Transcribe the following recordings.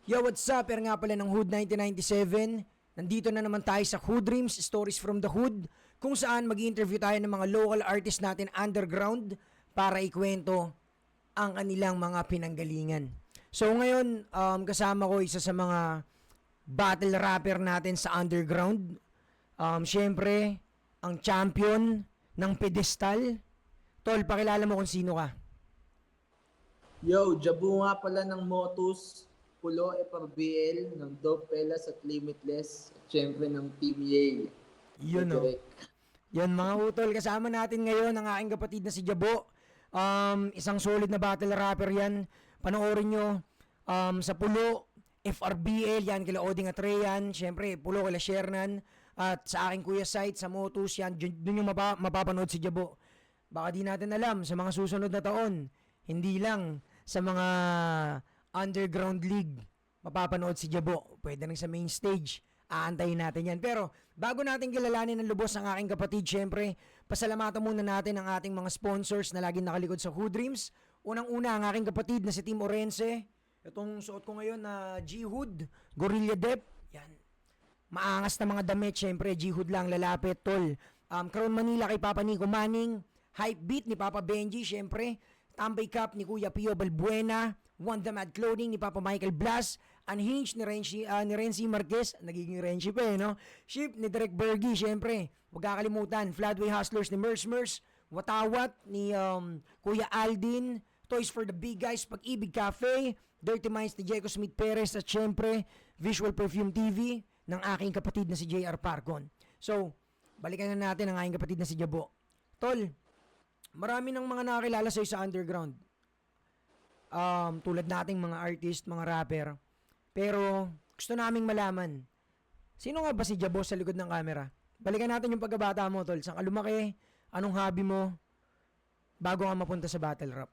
Yo, what's up? Pero nga pala ng Hood 1997. Nandito na naman tayo sa Hood Dreams, Stories from the Hood, kung saan mag-interview tayo ng mga local artists natin underground para ikwento ang kanilang mga pinanggalingan. So ngayon, kasama ko isa sa mga battle rapper natin sa underground. Siyempre, ang champion ng pedestal. Tol, pakilala mo kung sino ka. Yo, Jabu nga pala ng Motus, Pulo FRBL, ng Dope Fellas at Limitless, at syempre ng Team Yale. Yun o. Direct. Yan mga utol, kasama natin ngayon ang aking kapatid na si Jabo. Isang solid na battle rapper yan. Panoorin nyo sa Pulo, FRBL, yan kila Oding at Rayan. Siyempre, Pulo kila Shernan. At sa aking kuya site, sa Motus, yan. Doon yung mapapanood si Jabo. Baka di natin alam, sa mga susunod na taon, hindi lang sa mga underground league, mapapanood si Jabo. Pwede rin sa main stage. Aantayin natin yan. Pero bago natin kilalanin ng lubos ang aking kapatid, syempre, pasalamatan muna natin ang ating mga sponsors na laging nakalikod sa Hood Dreams. Unang-una ang aking kapatid na si Tim Orense. Itong suot ko ngayon na G-Hood, Gorilla Dep. Yan. Maangas na mga damit, syempre, G-Hood lang, lalapit, tol. Crown Manila kay Papa Nico Manning. Hype Beat ni Papa Benji, syempre. Tambay Cup ni Kuya Pio Balbuena. One The Mad Clothing ni Papa Michael Blas. Unhinged ni Renzi Marquez. Nagiging Renzi pa no? Ship ni Derek Bergie, syempre. Huwag kakalimutan. Floodway Hustlers ni Mers. Watawat ni Kuya Aldin. Toys for the Big Guys, Pag-ibig Cafe. Dirty Minds ni Jaco Smith Perez. At syempre, Visual Perfume TV ng aking kapatid na si JR Parcon. So, balikan na natin ang aking kapatid na si Jabo. Tol, marami ng mga nakakilala sa'yo sa underground. Tulad nating mga artist, mga rapper. Pero gusto naming malaman, sino nga ba si Jabo sa likod ng camera? Balikan natin yung pagkabata mo, tol. Saan ka lumaki? Anong hobby mo? Bago ka mapunta sa battle rap.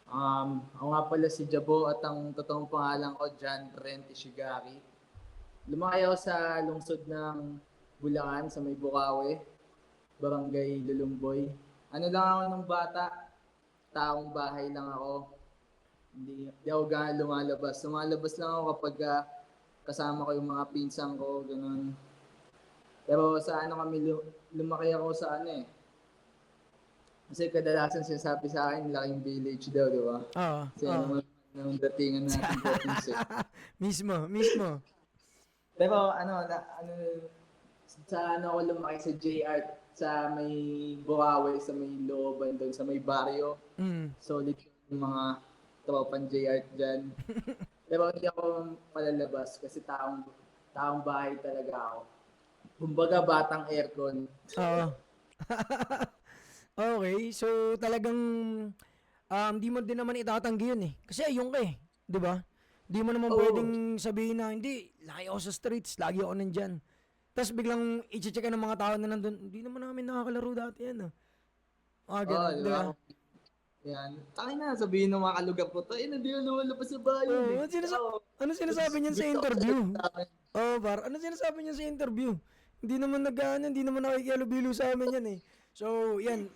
Ako nga pala si Jabo at ang totoong pangalan ko, John Trent Ishigaki. Lumaki ako sa lungsod ng Bulacan, sa may Bukawi, Barangay Lulumboy. Ano lang ako nung bata, taong bahay lang ako. Hindi ako gano'n lumalabas. Lumalabas lang ako kapag kasama ko yung mga pinsan ko, ganun. Pero sa ano kami, lumaki ako sa ano eh. Kasi kadalasan sinasabi sa akin, laking village daw, di ba? Oo. Kasi ano nung datingan natin province eh. mismo. Pero sa ano ako lumaki sa JR, sa may Bukawi, sa may looban doon, sa may baryo. Mm. Solid yung mga tropang JR dyan. Pero hindi ako palalabas kasi taong bahay talaga ako. Kumbaga batang aircon. Oo. Okay, so talagang di mo din naman itatanggi yun eh. Kasi ayun ka eh, di ba? Di mo naman Oo. pwedeng sabihin na, hindi, lagi ako sa streets, lagi ako nandyan. Tapos biglang i-check ng mga tao na nandun, hindi naman namin nakakalaro dati yan ah. Oo, Ganun, di di ba? ba? Yan. Tayo na, sabihin ng mga kalugar ko, tayo na, di na lumalabas sa bayan Oh, eh. Pero, ano sinasabi niyan sa gusto ko interview? talaga sa akin. Oh, ano sinasabi niyan sa interview? Hindi naman nakikialubilo sa amin yan eh. So, yan,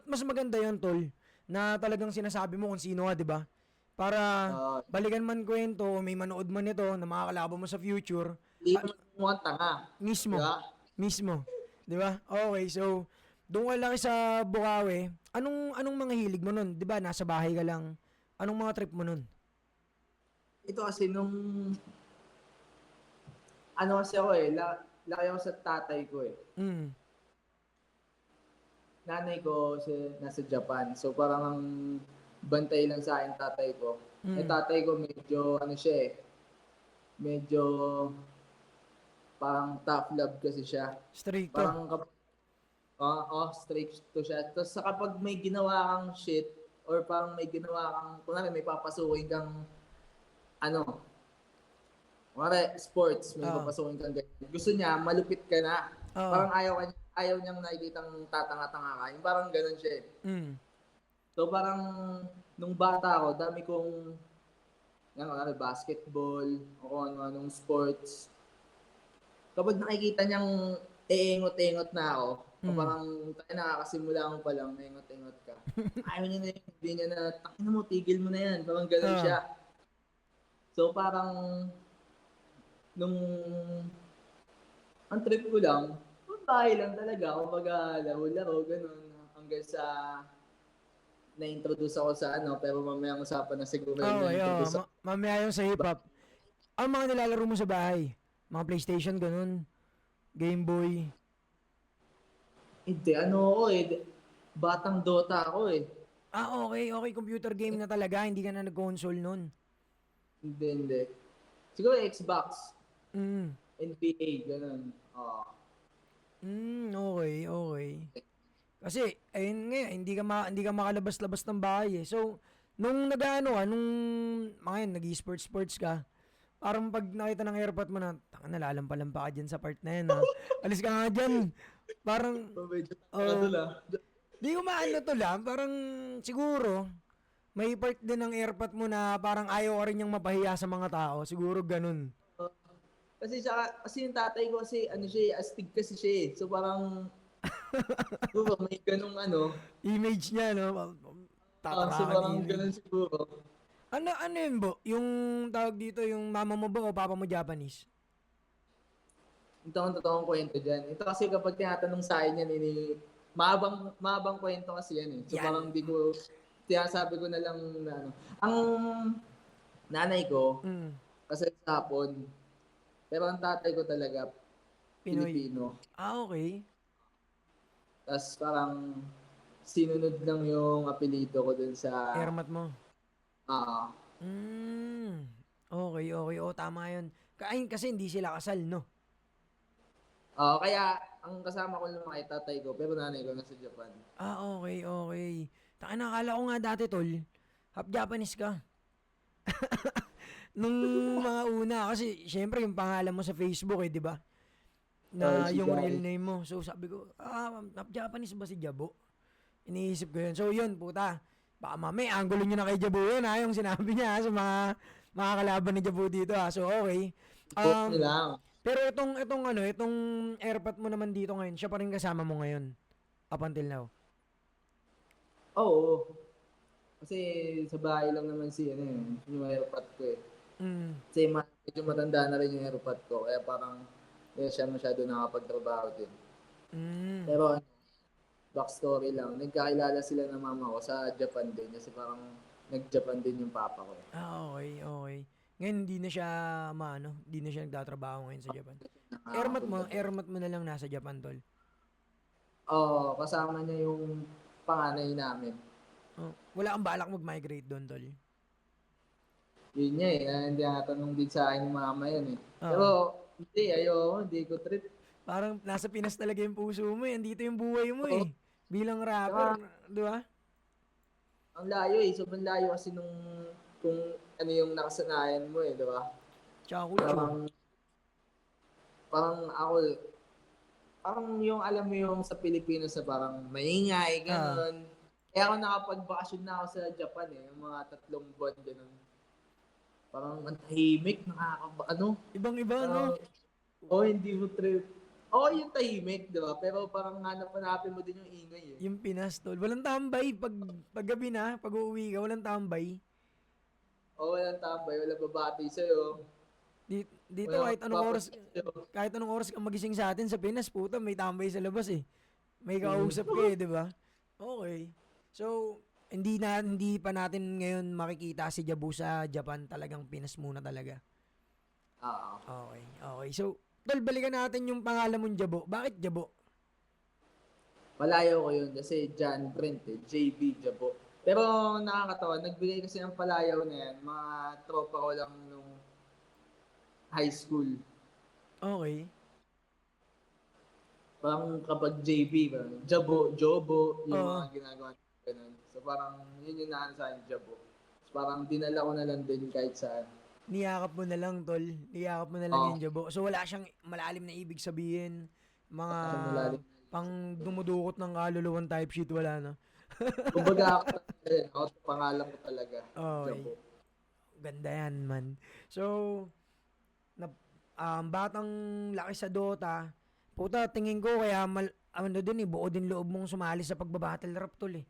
mas maganda yan, tol, na talagang sinasabi mo kung sino ka, di ba? Para Ah, balikan man kwento, may manood man ito na makakalaban mo sa future, Hindi ah, mo mukhang tanga. Di mismo, ba? mismo. Di ba? Okay, so, doon ka laki sa Bukawi, anong mga hilig mo nun? Di ba, nasa bahay ka lang. Anong mga trip mo nun? Ito kasi nung, ano kasi ako eh, laki ako sa tatay ko eh. Mm. Nanay ko si nasa Japan. So parang ang bantay lang sa akin tatay ko. Eh Mm. tatay ko medyo ano siya eh, medyo parang tough love kasi siya. Stricto. Parang strict to siya. Tapos sa kapag may ginawa kang shit or parang may ginawa kang, kunwari may papasukin kang ano, kunwari sports, may Oo. papasukin kang ganyan. Gusto niya, malupit ka na. Oo. Parang ayaw niyang nakikitang tatanga-tanga ka. Yung parang ganun siya eh. Mm. So parang nung bata ako, dami kong basketball o kung ano-anong sports. Kapag nakikita niyang eengot-engot na ako, o Mm. parang tayo nakakasimula mo pa lang, naengot-engot ka. Ayaw niya na yun, hindi niya na, takin mo, tigil mo na yan. Parang ganun Oo. siya. So parang nung ang trip ko lang, bahay lang talaga, kumbaga laro-laro, ganun. Hanggang sa na-introduce ako sa ano, pero mamaya ang usapan na siguro yung Okay, na-introduce ako. mamaya yung sa hip-hop. Ang mga nilalaro mo sa bahay? Mga PlayStation, ganun. Game Boy. Hindi, ano ako eh, batang Dota ako eh. Okay, okay. Computer game na talaga. Hindi ka na nag-console nun. Hindi, hindi. Siguro Xbox, Mm. NBA, ganun. Oo. Okay, okay. Kasi, ayun nga, hindi ka makalabas-labas ng bahay eh. So, nung nag-ano ka, nung mga yun, nag-sports ka, parang pag nakita ng airpot mo na, tanga nalalampa-lampa ka dyan sa part na yan ha. Alis ka nga dyan. Parang, So, medyo nakakadul oh, ah. di ko maano to lang, parang siguro, may part din ng airpot mo na parang ayaw ka rin niyang mapahiya sa mga tao. Siguro ganun. Kasi yung tatay ko kasi, ano siya eh, astig kasi siya eh. So parang, siguro may ganung ano, Image niya, no? so Tatarakan parang ganun image. siguro. Ano yun, Bo? Yung tawag dito, yung mama mo ba o papa mo Japanese? Ito ang totoong kwento dyan. Ito kasi kapag tinatanong sa akin yan, maabang kwento kasi yan eh. So Yan. parang di ko, sabi ko na lang na ano. Ang nanay ko, Mm, kasi sa Hapon, pero ang tatay ko talaga, Pinoy. Pilipino. Okay. Tapos parang sinunod lang yung apelido ko dun sa, Airmat mo. ah, Mm, okay, okay. O, tama yun. Kasi hindi sila kasal, no? kaya ang kasama ko lumaki tatay ko, pero nanay ko nasa Japan. Okay, okay. Taka nakala ko nga dati, tol. Half Japanese ka. Nung mga una, kasi syempre yung pangalan mo sa Facebook eh, di ba? Na yung real Shigari. name mo. So sabi ko, half Japanese ba si Jabo? Iniisip ko yun. So yun, puta. Baka mamaya, anggulo nyo na kay Jabo yun ha, yung sinabi niya ha, sa mga kalaban ni Jabo dito ha. So okay. Joke nyo Um, lang. pero itong airpot mo naman dito ngayon, siya pa rin kasama mo ngayon. Up until now. Oo. Kasi sa bahay lang naman ano yung airpot ko eh. Mm. Kasi medyo matanda na rin yung airpot ko. Kaya parang hindi siya masyado nakapagtrabaho din. Mm. Pero backstory lang. Nagkakilala sila ng mama ko sa Japan din. Kasi parang nag-Japan din yung papa ko. Okay, okay. Ngayon hindi na siya hindi na siya nagtatrabaho ngayon sa Japan. Nakakapunta doon. Airmat mo na lang nasa Japan, tol. Oo, kasama niya yung panganay namin. Oh, wala kang balak mag-migrate doon, tol. Yun niya eh. Hindi nakatanong din sa akin yung mama yun eh. Pero Oo. hindi ko trip. Parang nasa Pinas talaga yung puso mo eh. Andito yung buhay mo Oo. eh. Bilang Saka, rapper, di ba? ang layo eh. Sobrang layo kasi kung ano yung nakasanayan mo eh, di ba? Tsaka culture. Parang, parang ako, parang yung alam mo yung sa Pilipinas na parang maingay, Ah, ganun. Kaya ako nakapagbakasyon na ako sa Japan eh, yung mga 3 buwan, ganun. Parang ang tahimik, ibang-iba, no? parang, hindi mo trip. Yung tahimik, di ba? Pero parang hanap-hanapin mo din yung ingay eh. Yung Pinas, tol. Walang tambay. Pag gabi na, pag uuwi ka, walang tambay. Walang tambay, walang babati sa'yo. Dito Walang papasit sa'yo. kahit anong oras kang magising sa atin sa Pinas, puta, may tambay sa labas eh. May kausap ka eh, di ba? Okay. So, hindi pa natin ngayon makikita si Jabu sa Japan, talagang Pinas muna talaga. Oo. Okay, okay. So, tol, balikan natin yung pangalan mong Jabo. Bakit Jabo? Palayaw ko yun kasi John Brent eh, JB Jabo. Pero nakakatawa, nagbigay kasi ng palayaw na yan, mga tropa ko lang nung high school. Okay. Parang kapag JB, parang Jabo, Jobo, yung Oo. mga ginagawa nila, ganun. So parang yun yung naan sa akin, Jabo. So, parang dinala ko na lang din kahit saan. Niyakap mo na lang, tol. Niyakap mo na lang Oo, yung Jabo. So, wala siyang malalim na ibig sabihin. Mga sa malalim. pang dumudukot ng kaluluwan type shit, wala na. Kumbaga ako pangalan ko talaga, Okay. Jabo. Ganda yan, man. So, na, batang laki sa Dota, puta, tingin ko kaya ano din eh, buo din loob mong sumali sa pagbabattle rap, tol eh.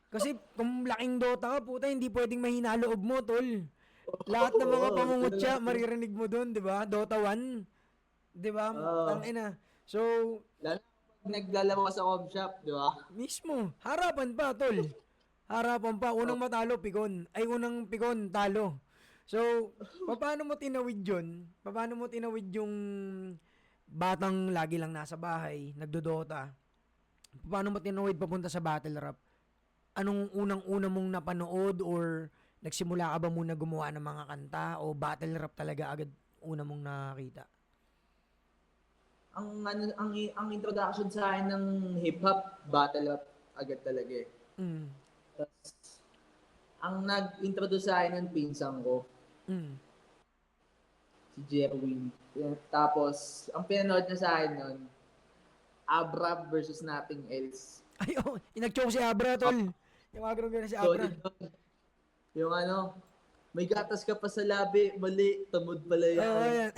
Kasi kung laking Dota ka, puta, hindi pwedeng mahina loob mo, tol. Lahat ng mga Oo, ganun pangungutya, lang. maririnig mo doon, di ba? Dota 1, di ba? Oo. Tangina. So, Lalo pag naglalaro ka sa home shop, di ba? mismo, harapan pa, tol. Harapan pa, Oo. unang matalo, pikon. Ay, unang pikon, talo. So, paano mo tinawid yun? Paano mo tinawid yung batang lagi lang nasa bahay, nagdodota? Paano mo tinawid papunta sa battle rap? Anong unang-una mong napanood or nagsimula ka ba muna gumawa ng mga kanta o battle rap talaga agad una mong nakita? Ang introduction sa akin ng hip hop, battle rap agad talaga eh. Mm. Tas, ang nag-introduce sa akin ng pinsan ko, Mm. si Jerwin. Tapos, ang pinanood niya sa akin nun, Abra versus Nothing Else. Ay, oh, inag-choke si Abra, tol. Yung mga ganun si Abra. Solid nun. Yung ano, may gatas ka pa sa labi, mali, tamod pala Oo, yan. yan.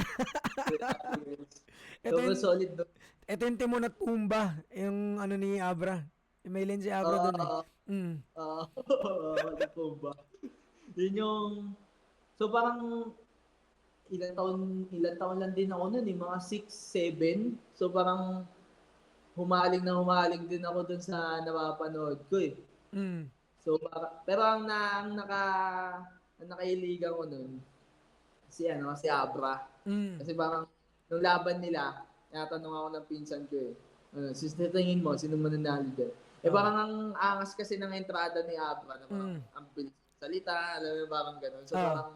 Nothing Else. ito Sobrang yung, solid nun. ito yung Timon at Pumbaa. Yung ano ni Abra. Yung may line si Abra dun eh. Oo, Mm. ano po ba? Yun yung, so parang ilang taon lang din ako nun, mga 6, 7. So parang humaling din ako dun sa napapanood ko eh. Mm. So pero ang nakailigan ko nun, si Abra. Mm. Kasi parang nung laban nila, tinatanong ako ng pinsan ko eh. Sis, tingin mo, sino mananalo dyan? Eh Oh. parang ang angas kasi ng entrada ni Abra na parang Mm. ang bilis salita, alam mo parang gano'n. So Oh. parang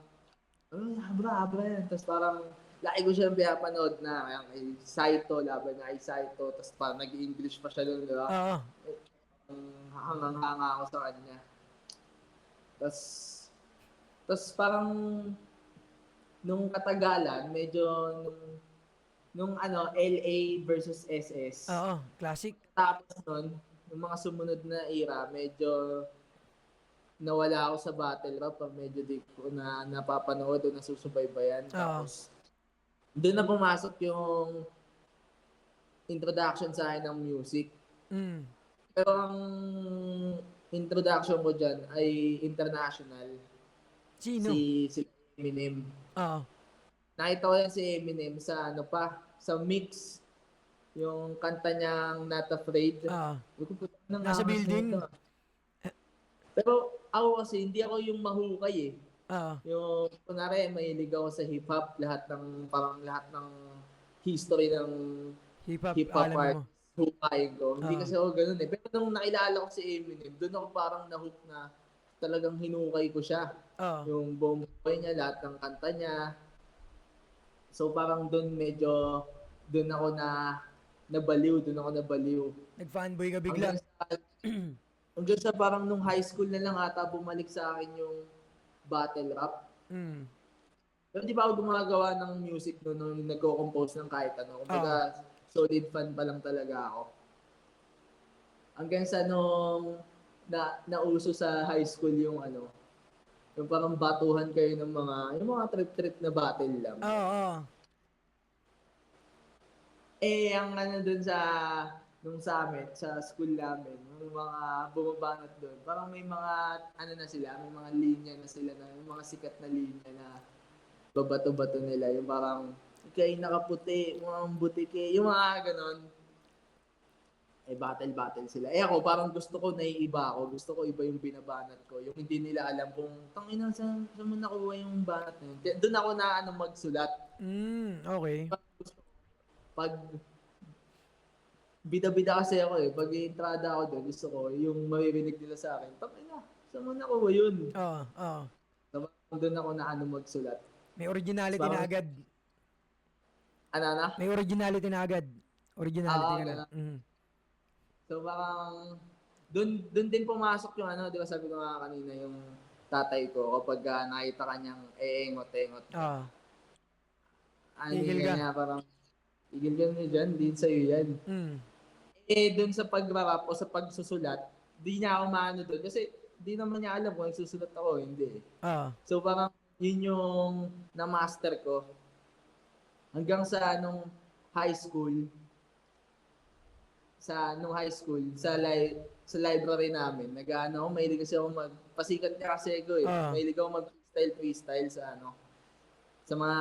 Abra yan. Tapos parang, laki ko siyang pinapanood na, kay Saito, laban niya kay Saito, tapos parang nag-English pa siya doon, di ba? Oo. Hangang-hanga ako sa kanya. Tapos, tapos parang, nung katagalan, medyo, nung LA versus SS. Oo. Classic. Tapos nun, yung mga sumunod na era, medyo nawala ako sa battle rap, medyo di ko na napapanood o nasusubaybayan. Oo. Tapos, doon na pumasok yung introduction sa akin ng music. Mm. Pero ang introduction ko dyan ay international. Sino? Si Eminem. Oo. Nakita ko yan si Eminem sa sa mix. Yung kanta niyang Not Afraid. Oo. Nang Nasa angas na ito. building. Pero ako kasi, hindi ako yung mahukay eh. Oo. Yung, kunwari, mahilig ako sa hip-hop, lahat ng history ng Hip hop, hip-hop alam mo. artist, hukayin ko. Hindi Oo. kasi ako ganun eh. Pero nung nakilala ko si Eminem, doon ako parang nahook na talagang hinukay ko siya. Oo. Yung buong buhay niya, lahat ng kanta niya. So parang doon ako nabaliw. Nag-fanboy ka bigla. Hanggang sa parang nung high school na lang ata bumalik sa akin yung battle rap. Mm. Pero di ba ako gumagawa ng music noon nung nagko-compose ng kahit ano. Oo. Kumbaga, solid fan pa lang talaga ako. Hanggang sa nung nauso sa high school yung yung parang batuhan kayo ng yung mga trip-trip na battle lang. Oo. Oo. Ang dun nung sa amin, sa school namin, yung mga bumabanat doon, parang may mga, may mga linya na sila yung mga sikat na linya na babato-bato nila, yung parang, ikay nakaputi, mga butike, yung mga ganon. Battle sila. Ako, parang gusto ko naiiba ako. Gusto ko iba yung binabanat ko. Yung hindi nila alam kung, tangina, saan mo nakuha yung banat na yun. Kaya doon ako na magsulat. Okay. Pag bida-bida kasi ako eh. Pag entrada ako doon, gusto ko, yung maririnig nila sa akin, tangina, saan mo nakuha yun? Oo. Oo. So, doon ako na magsulat. May originality Parang, na agad. Ano? May originality na agad. Originality ka na. Ganun. Mm. So, parang, doon din pumasok yung di ba sabi ko nga kanina, yung tatay ko, kapag nakita kanyang eengot-engot. Oo. Tigil ka. Niya, parang, tigil ka na dyan, din sa'yo yan. Mm. Doon sa pag-rap o sa pagsusulat, di niya ako maano doon. Kasi, di naman niya alam kung nagsusulat ako, hindi. Oo. So, parang, yun yung na-master ko. Hanggang sa nung high school, sa library namin, mahilig kasi ako pasikat niya kasi ako eh. Mahilig ako freestyle sa sa mga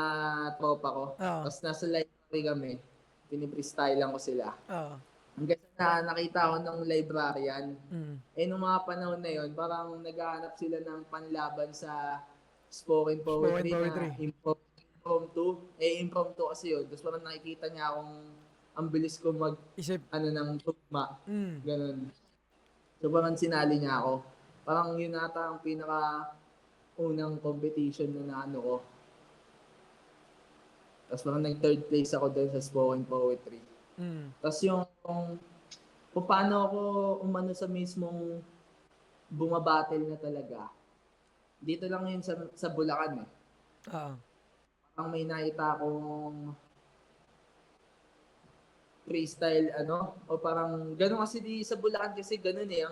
tropa ko. Oo. Tapos nasa library kami, pinipreestyle lang ko sila. Oo. Hanggang sa nakita ko ng librarian, Mm. nung mga panahon na yon, parang naghahanap sila ng panlaban sa spoken Spoken poetry poetry. na impromptu. Impromptu kasi yun. Tapos parang nakikita niya akong ang bilis ko Isip. ng tugma. Mm. Ganun. So parang sinali niya ako. Parang yun ata ang pinaka unang competition na naano ko. Tapos parang nag-third place ako doon sa spoken poetry. Mm. Tapos yung kung paano ako umano sa mismong bumabattle na talaga. Dito lang yun sa Bulacan eh. Oo. Parang may nakita akong freestyle o parang gano'n kasi sa Bulacan kasi gano'n eh.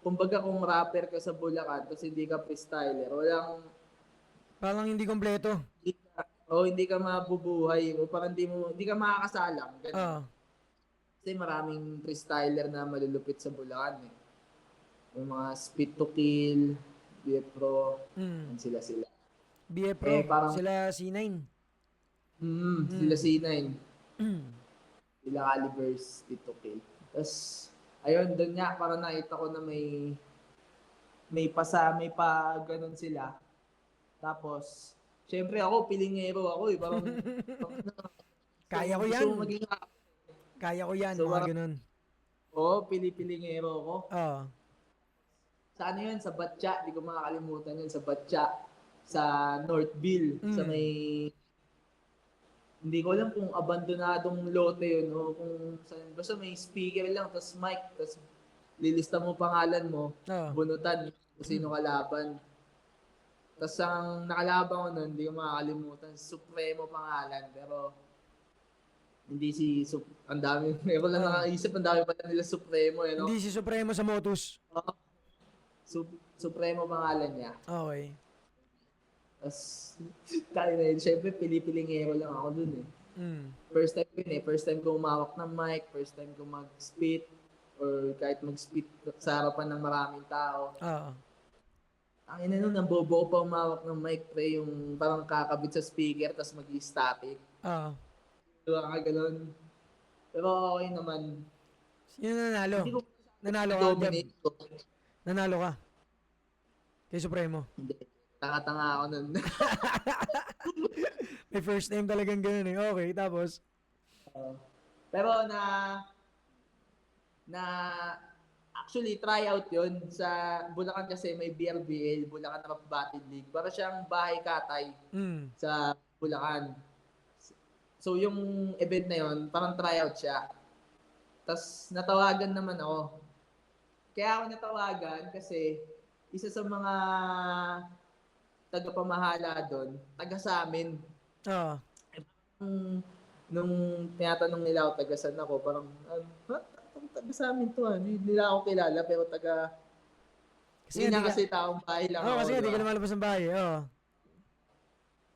Kumbaga kung rapper ka sa Bulacan tapos hindi ka freestyler, Parang hindi kompleto. hindi ka mabubuhay o parang hindi ka makakasalang. Ganun. Oo. Kasi maraming freestyler na malulupit sa Bulacan eh. Yung mga Spit to Kill, BF Pro, Mm. sila. BF Pro, Parang, sila C9. sila C9, Mm. sila Calibers, Spit to Kill. Tapos, ayun, doon nga, parang nakita ko na may pa ganun sila. Tapos, syempre ako, pilingero ako eh. Parang, Kaya ko gusto yan. mo maging Kaya ko yan, So, mga parang, ganun. pilingero ako. Oo. Sa yun? Sa Batya. Di ko makakalimutan yun. Sa Batya. Sa Northville. Sa Mm. may... Hindi ko alam kung abandonadong lote yun o kung saan. Basta may speaker lang, tapos mic, tapos lilista mo pangalan mo, Oo. bunutan kung sino kalaban. Tapos ang nakalaban ko nun, hindi ko makakalimutan, Supremo pangalan, pero hindi ang dami, meron lang nakaisip, ang dami pala nila Supremo, no? Hindi si Supremo sa Motus. Supremo pangalan niya. Okay. Tapos, tayo na yun, syempre, pilipilingero lang ako dun eh. Mm. First time ko yun eh. First time ko umawak ng mic, first time ko mag-spit, or kahit mag-spit sa harapan ng maraming tao. Oo. Ang ina nun, ang bobo ko pa umawak ng mic, pre, yung parang kakabit sa speaker, tapos mag-static. Oo. Diba ka ganun? Pero okay naman. Sino nanalo? Hindi ko Nanalo ka, Jab? dominate ko. Nanalo ka? Kay Supremo? Hindi. Tanga-tanga ako nun. May first time talagang ganun eh. Okay, tapos? Pero actually tryout yun sa Bulacan kasi may BRBL, Bulacan Rap Battle League. Para siyang bahay katay Mm. sa Bulacan. So yung event na yun, parang tryout siya. Tapos natawagan naman ako. Kaya ako natawagan kasi isa sa mga tagapamahala doon, taga sa amin. Oo. Nung tinatanong nila ako, taga saan ako, parang, taga sa amin to, hindi nila ako kilala, pero Kasi hindi na hindi ka... kasi taong bahay lang Oo, ako. kasi hindi ka diba? lumalabas ng bahay. Oo.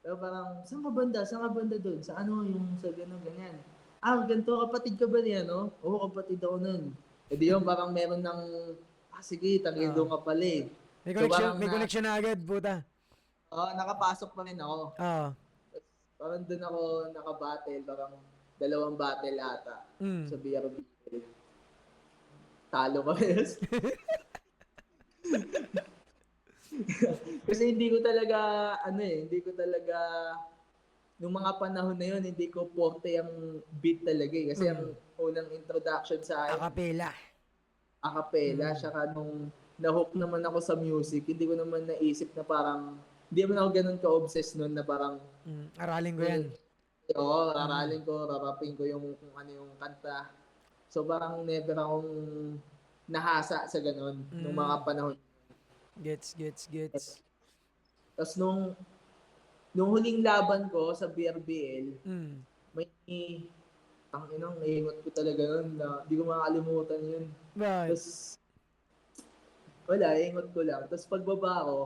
Pero parang, saan ka banda? Saan ka banda doon? Sa yung sa gano'n, ganyan. Ganito, kapatid ka ba niya, no? Oo, kapatid ako nun. E di yun, parang meron ng, sige, tagil doon ka pala eh. May So, connection, parang may connection na agad, puta. nakapasok pa rin ako. Oo. Parang doon ako nakabattle, parang 2 battle ata Mm. sa BRB. Talo ka rin. Kasi hindi ko talaga, nung mga panahon na yun, hindi ko forte ang beat talaga eh. Kasi ang unang introduction sa akin, Acapella. acapella, saka nung na-hook naman ako sa music, hindi ko naman naisip na parang, hindi naman ako ganun ka-obsessed nun na parang, Aralin ko yan. oo, aralin ko, rarapin ko yung kung ano yung kanta. So parang never akong nahasa sa ganun nung mga panahon. Gets. Tapos nung huling laban ko sa BRBL, Mm. may naingot ko talaga nun na di ko makakalimutan yun. Bakit? Tapos wala, ingot ko lang. Tapos pagbaba ko,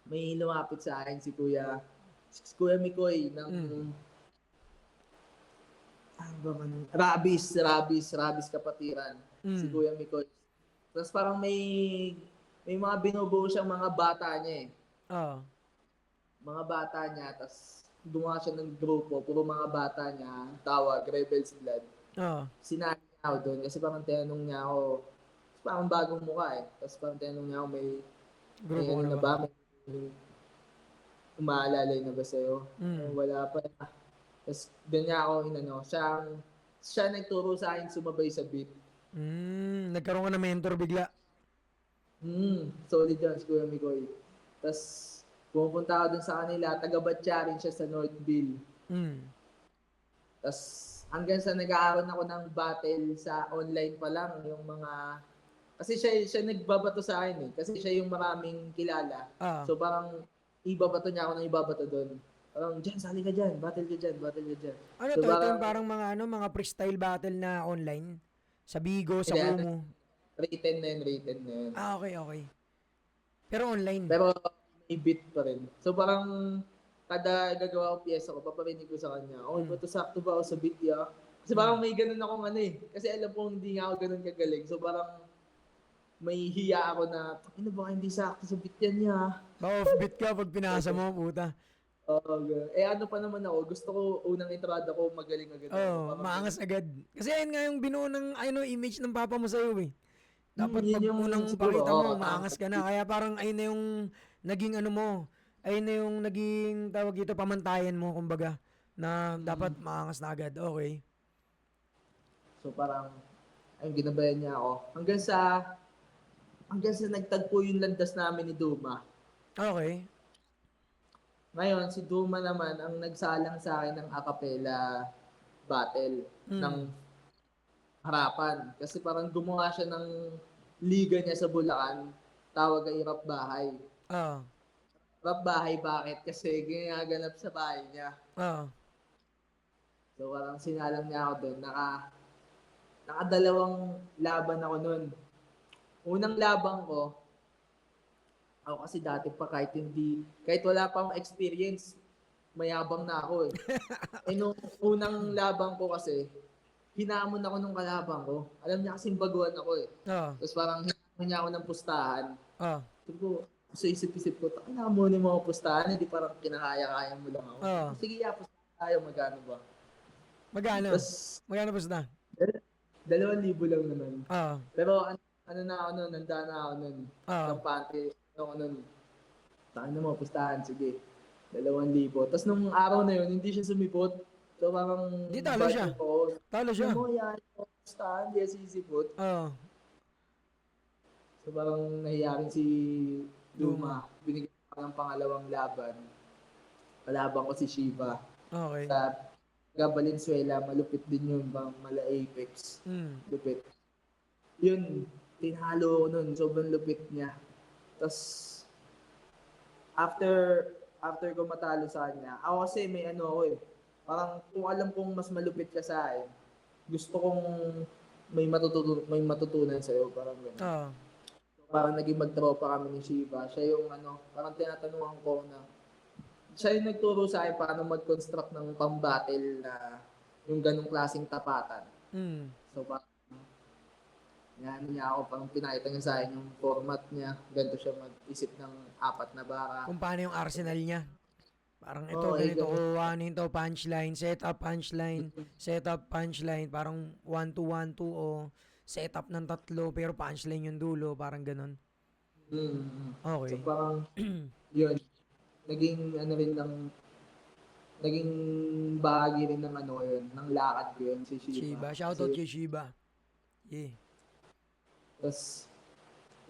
may lumapit sa akin si Kuya Mikoy ng Rabis Kapatiran. Si Kuya Mikoy. Tapos parang may mga binubuo siyang mga bata niya eh. Oo. mga bata niya, tas gumawa siya ng grupo, puro mga bata niya, tawag, Rebels Blood. Oo. Sinali niya ako doon kasi parang tinanong niya ako, parang bagong mukha eh. Tapos parang tinanong niya ako, may Grupo ko ano na na ba? ba? May umaalalay na ba sa'yo? Mm. Wala pa. Tapos doon niya ako inano, siya nagturo sa akin sumabay sa beat. Nagkaroon ka ng mentor bigla. Solid yan si Kuya Mikoy. Tapos pumupunta ako dun sa kanila, taga-Batya rin siya sa Northville. Mm. Tapos hanggang sa nag-aaron ako ng battle sa online pa lang, yung mga... Kasi siya nagbabato sa akin eh. Kasi siya yung maraming kilala. Ah. So parang ibabato niya ako ng ibabato doon. Parang, dyan, sali ka dyan, battle ka dyan, battle ka dyan. Ano So to? Ito yung parang, parang mga ano, mga freestyle battle na online. Sa Bigo, sa hindi, ano, Kumu. rated na yun. Ah, okay, okay. Pero online. Pero may beat pa rin. So parang kada gagawa ko piyesa ko, paparinig ko sa kanya, okay ba Mm. ito, sakto ba ako sa beat ya? Kasi Mm. parang may ganun akong ano eh. Kasi alam ko hindi nga ako ganun kagaling. So parang may hiya ako na, ano ba hindi sakto sa beat yan niya? Ba offbeat ka pag pinasa mo, puta. Ano pa naman ako, gusto ko unang entrada ko magaling agad ako. Oh, Parang ganun. maangas agad. Kasi ayun nga yung binuo ng ano, image ng papa mo sa'yo eh. Dapat pag Yun yung unang siguro, pakita mo, tama. maangas ka na. Kaya parang ayun na yung naging ano mo. Ayun na yung naging tawag dito, pamantayan mo, kumbaga. Na dapat maangas na agad. Okay. So parang, ayun, ginabayan niya ako. Hanggang sa nagtagpo yung landas namin ni Duma. Okay. Ngayon, si Duma naman ang nagsalang sa akin ng acapella battle ng Mm. harapan. Kasi parang gumawa siya ng liga niya sa Bulacan, tawag ay Rap Bahay. Ah. Rap Bahay bakit? Kasi ginaganap sa bahay niya. Ah. So parang sinalang niya ako doon. Nakadalawang laban ako noon. Unang laban ko, ako kasi dati pa kahit wala pa akong experience, mayabang na ako eh. Nung unang laban ko kasi, hinamon ako nung kalaban ko. Alam niya kasing baguhan ako eh. Ah. Tapos parang hinamon niya ako ng pustahan. Ah. Sabi ko, sa isip-isip ko, hinamonin mo ako pustahan, hindi parang kinakaya-kaya mo lang ako. Ah. Sige, pustahan tayo, magkano ba? Magkano? Tapos, Magkano basta? 2,000 lang naman. Ah. Pero ano na ako nun, nanda na ako nun. Ah. Kampante, ako nun. Takin mo, pustahan, sige. 2,000. Tapos nung araw na yun, hindi siya sumipot. So parang Di talo bad siya. trip ako. Talo siya. Ano mo, yan, pustahan, hindi siya sisipot. Ah. So parang nahiya rin si Duma. Duma. Binigyan ko ng pangalawang laban. Kalaban ko si Shiva. Okay. Sa Valenzuela, malupit din yun, bang mala Apex. Mm. Lupit. Yun, tinalo ko nun, sobrang lupit niya. Tapos, after ko matalo sa kanya, ako kasi may ano ako eh, parang kung alam kong mas malupit ka sa akin, gusto kong may matutunan sa'yo, parang gano'n. Ah. Parang naging magtropa kami ni Shiva. Siya yung parang tinatanungan ko na, siya yung nagturo sa akin paano mag-construct ng pang-battle na yung ganong klaseng tapatan. Mm. So parang, yan niya ako, parang pinakita niya sa akin yung format niya. Ganito siya mag-isip ng 4 na bara. Kung paano yung arsenal niya. Parang ito, Oo, ganito, ganun. kuhanin to, punchline, setup, punchline, parang 1-2-1-2 o setup ng 3, pero punchline yung dulo, parang ganun. So Okay. parang, yun, naging bahagi rin ng yun, ng lakad ko yun, si Shiva. Shiba. Shoutout kay Shiba. Yeah. Tapos,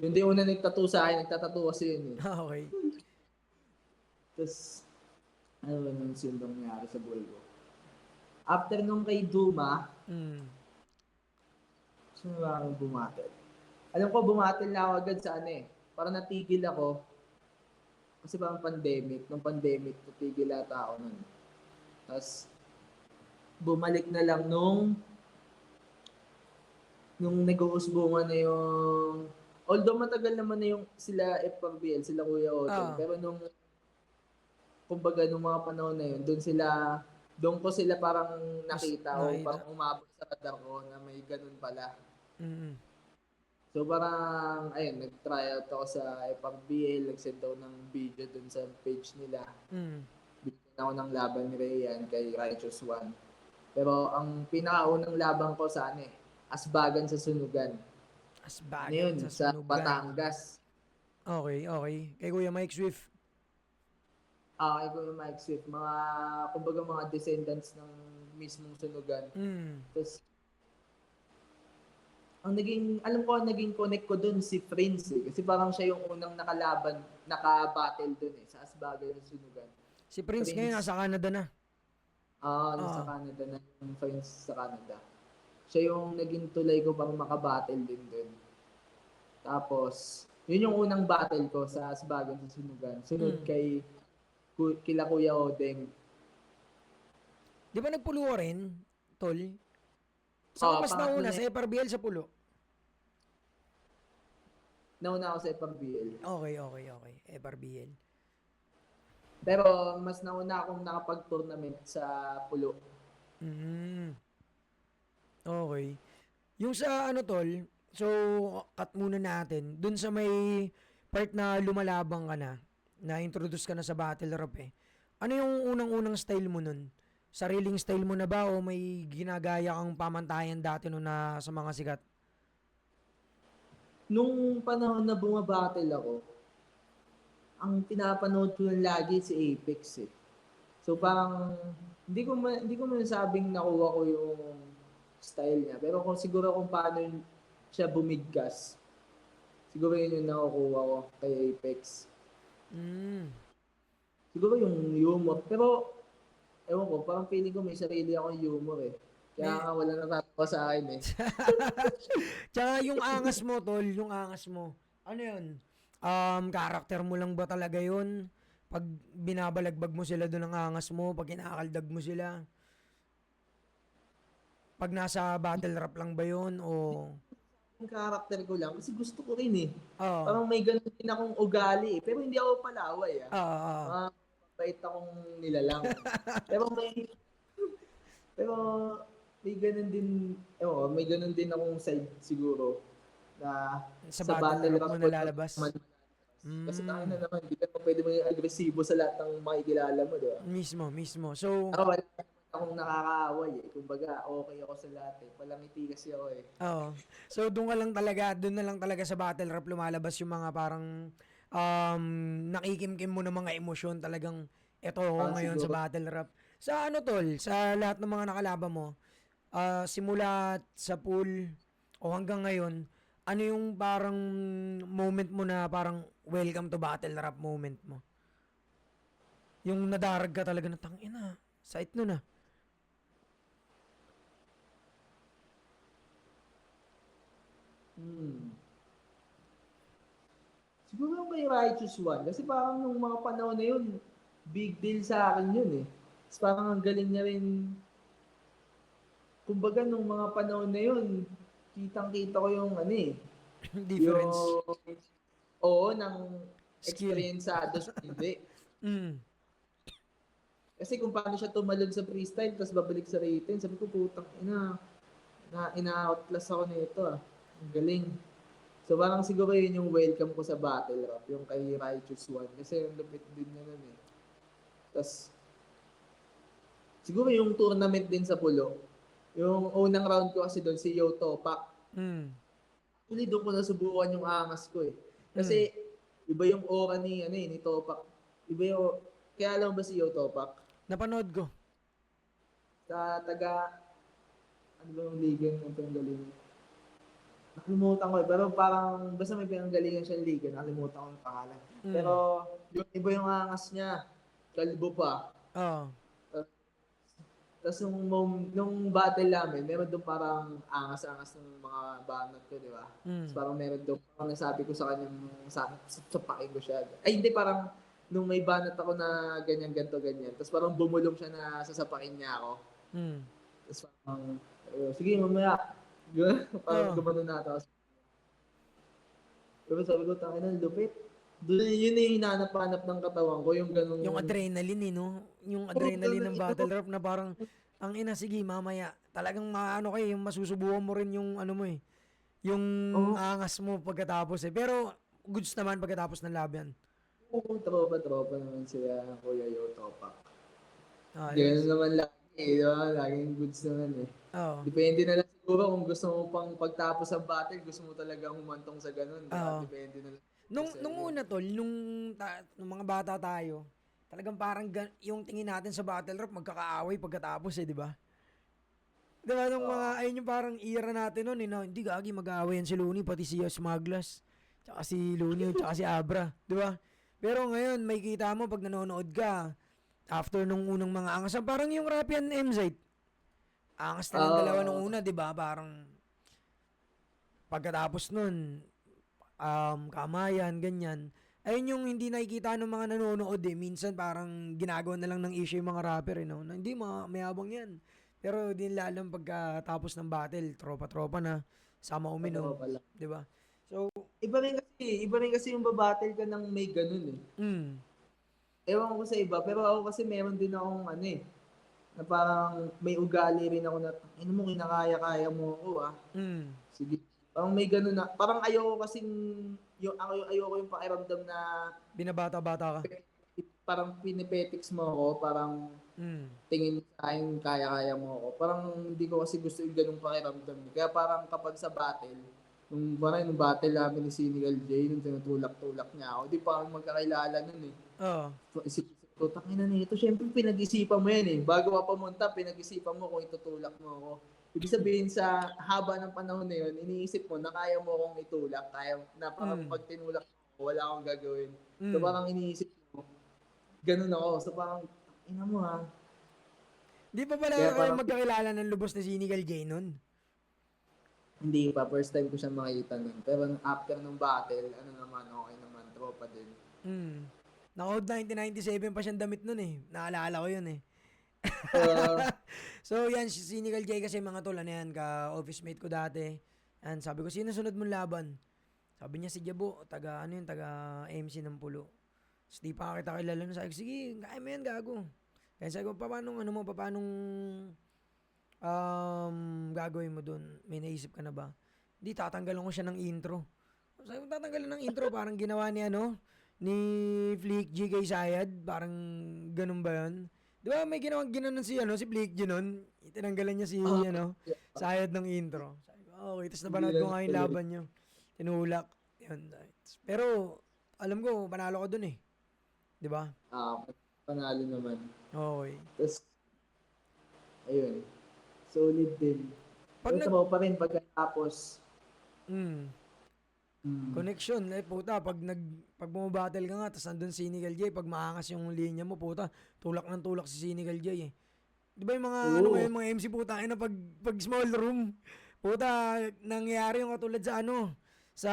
yun din una nagtattoo sa akin, nagtatattoo kasi yun eh. Okay. Tapos, ano ba nung sindong nangyari sa buhay ko? After nung kay Duma, Mm. sino ba akong bumatil? Alam ko, bumatil na ako agad sa parang natigil ako. Kasi parang pandemic. Nung pandemic, natigil ata ako nun. Tapos, bumalik na lang nung nag-uusbungan na yung... Although matagal naman na yung sila FRBL, sila Kuya Otong. Ah. Pero kumbaga nung mga panahon na yun, doon ko sila parang nakita o nakita. parang umabot sa radar ko na may ganun pala. Mm. So parang, ayun, nag-tryout ako sa FRBL, nag-send ako ng video dun sa page nila. Mm. Bigyan ako ng laban ni Rayan kay Righteous One. Pero ang pinakaunang laban ko sa ano Asbagan sa Sunugan. Ano Asbagan yun? sa Sa sunugan. Batangas. Okay, okay. Kay Kuya Mike Swift. Kay Kuya Mike Swift. Kumbaga mga descendants ng mismong Sunugan. Mm. Tapos, alam ko ang naging connect ko dun si Prince eh. Kasi parang siya yung unang naka-battle dun eh, sa Asbagan sa Sunugan. Si Prince ngayon Prince, nasa Canada na. nasa Ah. Canada na yung Prince sa Canada. Siya yung naging tulay ko pang makabattle din dun. Tapos, yun yung unang battle ko sa Asbagan sa Sunugan. Sunod Mm. kila Kuya Odeng. Di ba nagpulo ka rin, tol? Saan ka mas Pangatlo nauna? na Sa FRBL sa pulo? nauna ako sa FRBL. Okay, okay, okay. FRBL. Pero mas nauna akong nakapag-tournament sa Pulo. Mm. Okay. Yung sa ano tol, so cut muna natin. Dun sa may part na lumalabang ka na introduce ka na sa battle rap eh. Ano yung unang-unang style mo nun? Sariling style mo na ba o may ginagaya kang pamantayan dati nun na sa mga sikat? Nung panahon na bumabattle ako, ang pinapanood ko lang lagi si Apex eh. So parang hindi ko masabing nakuha ko yung style niya. Pero kung paano siya bumigkas, siguro yun yung nakukuha ko kay Apex. Mm. Siguro yung humor. Pero ewan ko, parang feeling ko may sarili akong humor eh. Kaya May, nga wala natatawa sa akin eh. tsaka yung angas mo tol, yung angas mo. Ano yun? Karakter mo lang ba talaga yun? Pag binabalagbag mo sila doon ng angas mo, pag kinakaldag mo sila, pag nasa battle rap lang ba yun o Yung character ko lang kasi gusto ko rin eh. ah Parang may ganun din akong ugali eh. Pero hindi ako palaway ah. ah Mga mabait akong nilalang. Pero pero may ganun din akong side siguro na sa sa battle battle rap mo rap ko nalalabas. naman. Kasi tayo Mm, na naman, hindi ka naman pwede mo yung agresibo sa lahat ng makikilala mo, di ba? mismo, mismo. So, Wala naman akong nakakaaway eh. Kumbaga, okay ako sa lahat eh. Palangiti kasi ako eh. so doon na lang talaga sa battle rap lumalabas yung mga parang nakikimkim mo ng mga emosyon talagang eto ako ngayon sa Siguro, battle rap. Sa ano tol, sa lahat ng mga nakalaban mo, simula sa pool o hanggang ngayon, ano yung parang moment mo na parang welcome to battle rap moment mo? Yung nadarag ka talaga na tangina, site nun ah. hmm. Siguro yung kay Righteous One. Kasi parang nung mga panahon na yun, big deal sa akin yun eh. Tapos parang ang galing niya rin. Kumbaga nung mga panahon na yun, kitang-kita ko yung ano eh. Difference. Yung, oo, ng Skill. experienceado sa hindi. Mm. Kasi kung paano siya tumalon sa freestyle, tapos babalik sa written, sabi ko, putang ina-outclass ako nito ah. Ang galing. So parang siguro yun yung welcome ko sa battle rap, yung kay Righteous One. Kasi yung lupit din niya nun eh. Tapos siguro yung tournament din sa Pulo. Yung unang round ko kasi doon si Yo Topak. Mm. Actually doon ko nasubukan yung angas ko eh. Mm. Kasi iba yung aura ni Topak. Iba yung, kaya alam ba si Yo Topak? Napanood ko. Sa ano ba yung liga ng pinanggalingan? Nakalimutan ko eh. Pero parang, basta may pinanggalingan siyang liga. Nakalimutan ko yung pangalan. Pero, Mm. yung iba yung angas niya. Kalbo pa. Oo. Tapos nung battle namin, meron doon parang angas-angas ng mga banat ko, di ba? Tapos Mm. parang meron doon, parang nasabi ko sa kanya, sapakin ko siya. Ay, hindi, parang nung may banat ako na ganyan, ganto, ganyan. Tapos parang bumulong siya na sasapakin niya ako. Mm. Tapos parang, sige, mamaya. Parang Oo. gumano na ako. Pero sabi ko, tangin na, lupit. Doon yun yung hinanap-hanap ng katawan ko, yung ganung... Yung adrenaline eh, no? Yung Oh, adrenaline ng battle rap na parang, ang ina, sige, mamaya. Talagang maano kayo, yung masusubukan mo rin yung ano mo eh. yung Oo, angas mo pagkatapos eh. Pero goods naman pagkatapos ng laban. oo, tropa naman sila, Kuya Yo, Topak. Ganun Ayos. naman lagi eh, di ba? Laging goods naman eh. Oo. Depende na lang siguro kung gusto mo pang pagtapos ng battle, gusto mo talagang humantong sa ganun, di ba? Oo. Depende na lang sa Nung iyo. una tol, nung mga bata tayo, talagang parang yung tingin natin sa battle rap magkakaaway pagkatapos eh, di ba? Di ba nung mga, Oo. ayun yung parang era natin noon eh, na, hindi gagi mag-aaway yan si Looney, pati si Smaglas, tsaka si Looney, tsaka si Abra, di ba? Pero ngayon, may kita mo pag nanonood ka, after nung unang mga angas, parang yung Rapi and MZ, angas na lang dalawa nung Oo. una, di ba? Parang pagkatapos nun, kamayan, ganyan. Ayun yung hindi nakikita ng mga nanonood eh. Minsan parang ginagawa na lang ng issue yung mga rapper eh, no? Na hindi, mayabang yan. Pero di nila alam pagkatapos ng battle, tropa-tropa na, sama uminom. Tropa lang. Di ba? So, Iba rin kasi yung babattle ka ng may ganun eh. mm, Ewan ko sa iba, pero ako kasi meron din akong ano eh, na parang may ugali rin ako na, ano mo, kinakaya-kaya mo ako ah. mm, Sige. Parang may ganun na, parang ayoko kasing, ayoko yung pakiramdam na binabata-bata ka. parang pinipetics mo ako, parang Mm, tingin sa akin kaya-kaya mo ako. Parang hindi ko kasi gusto yung ganung pakiramdam. Kaya parang kapag sa battle, nung battle namin ni Cynical J, nung tinutulak-tulak niya ako, di pa kami magkakilala nun eh. oo, So, isip-isip ko, tangina nito, syempre pinag-isipan mo yan eh. Bago ka pumunta, pinag-isipan mo kung itutulak mo ako. Ibig sabihin sa haba ng panahon na yun, iniisip mo na kaya mo akong itulak, kaya na parang mm, pag tinulak mo, wala akong gagawin. So mm. parang iniisip mo, ganun ako. So parang, ina mo ha. Di pa pala Kaya kayo parang magkakilala ng lubos ni Sinigal J nun? hindi pa, first time ko siya makita nun. Pero after nung battle, ano naman, okay naman, tropa din. Mm. Naka 1997 pa siyang damit nun eh. Naalala ko yun eh. Uh, So yan, si Cynical J kasi mga tol, ano yan, ka-office mate ko dati. Yan, sabi ko, sino sunod mong laban? Sabi niya si Jabo, taga ano yun, taga MC ng Pulo. Tapos di pa kita kilala nun. Sabi ko, sige, kaya mo yan, gago. Kaya sabi ko, paano, ano mo, paano gagawin mo dun? May naisip ka na ba? Di, tatanggalan ko siya ng intro. Sabi ko, tatanggalan ng intro, parang ginawa ni ano, ni Flick G kay Sayad, parang ganun ba yun? Di ba may ginawang ginanon si, ano, si Flick G nun? Tinanggalan niya si, ano, Sayad ng intro. Sabi ko, okay, tapos hindi napanood ko lang nga yung tuloy. laban niyo. Tinulak. Yun. Pero, alam ko, panalo ko dun eh. Di ba? Ah, panalo naman. Okay. Tapos, ayun, solid din. Pag Pero nag, tropa rin pagkatapos. mm, Hmm. connection, eh puta, pag bumabattle ka nga, tapos nandun si Sinigal J, pag maangas yung linya mo, puta, tulak ng tulak si Sinigal J eh. Di ba yung mga, ano Oo. ngayon, mga MC puta, na pag small room, puta, nangyayari yung katulad sa ano, sa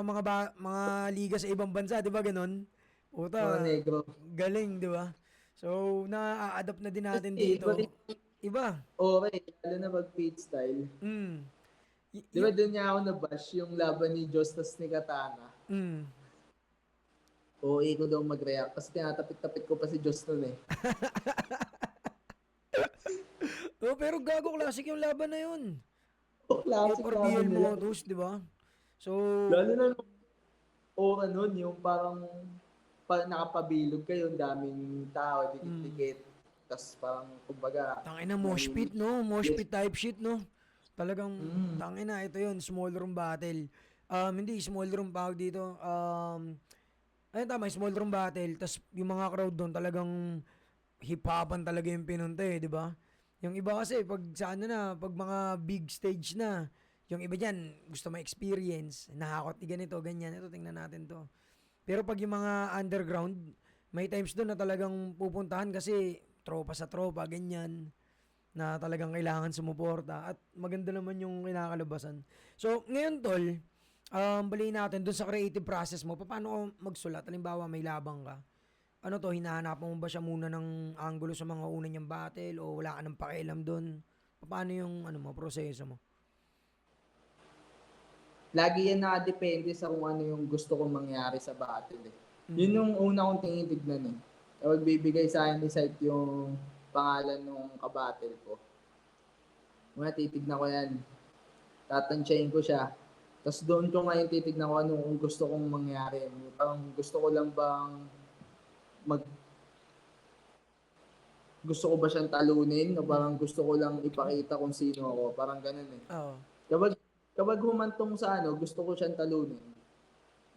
mga liga sa ibang bansa, di ba ganon? Mga Puta, negro. galing, di ba? So, na-adapt na din natin Kasi iba rin, dito. Iba. okay, lalo na pag Fate style. Mm. Di ba doon niya ako na-bash yung laban ni Justus ni Katana? Mm. OA ko daw mag-react kasi tinatapit-tapit ko pa si Just nun eh. Oh, pero gago, classic yung laban na yun. O, classic FRBL laban nila. modus, di ba? So, Lalo na nung ora nun, yung parang nakapabilog kayo, ang daming tao, mm, dikit-dikit. Tapos parang, kumbaga, tangina mosh pit, nangingi. no? Mosh Yes. pit type shit, no? Talagang, Mm. tangina, ito yun, small room battle. Hindi, small room tawag dito. Ayun tama, small room battle. Tapos yung mga crowd doon talagang hip-hopan talaga yung pinunta eh, di ba? Yung iba kasi, pag sa ano na, pag mga big stage na, yung iba dyan, gusto ma-experience, nakakot ni ganito, ganyan, ito, tingnan natin to. Pero pag yung mga underground, may times doon na talagang pupuntahan kasi tropa sa tropa, ganyan, na talagang kailangan sumuporta. At maganda naman yung kinakalabasan. So, ngayon tol, baliin natin doon sa creative process mo, paano ka magsulat? Halimbawa, may labang ka. Ano to, hinahanapan mo ba siya muna ng angulo sa mga una niyang battle o wala ka ng pakialam doon? Paano yung ano mo, proseso mo? Lagi yan nakadepende sa kung ano yung gusto kong mangyari sa battle eh. Yun Mm. yung una kong tinitignan eh. Kapag bibigay sa akin ni site yung pangalan ng kabattle ko. Mga titignan ko yan. Tatansyahin ko siya. Tapos doon ko ngayon titignan ko anong gusto kong mangyari. Parang gusto ko lang bang mag gusto ko ba siyang talunin o parang gusto ko lang ipakita kung sino ako. Parang ganun eh. Oo. Kapag, kapag humantong sa ano, gusto ko siyang talunin.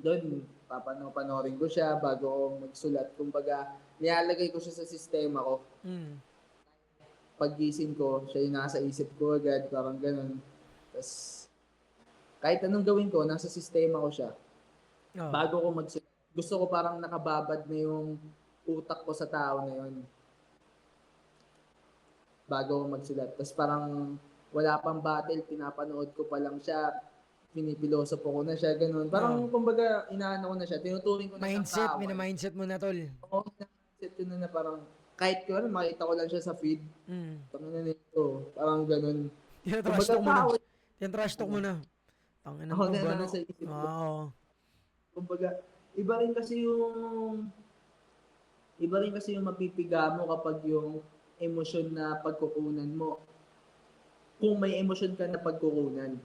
Doon, panoorin ko siya bago ako magsulat. Kumbaga, nilalagay ko siya sa sistema ko. Mm. Paggising ko, siya yung nasa isip ko agad, parang ganun. Tapos, kahit anong gawin ko, nasa sistema ko siya. Oo. Bago ko magsulat, gusto ko parang nakababad na yung utak ko sa tao na yun. Bago ko magsulat. Tapos parang wala pang battle, pinapanood ko pa lang siya, pinipilosopo ko na siya, ganun. Parang, kumbaga, inaano ko na siya, tinuturing ko na siyang Mindset, kaaway. mindset mo na, tol. Oo, mindset ko na parang, kahit ko, makita ko lang siya sa feed, Mm. tangina nito, parang ganun. Tinatrash Kumbaga, talk mo na. tao, Tinatrash talk mo na. Tangina ako to na ba, no? nasa isip ko. Oo. Kumbaga, iba rin kasi yung mapipiga mo kapag yung emosyon na pagkukunan mo. Kung may emosyon ka na pagkukunan.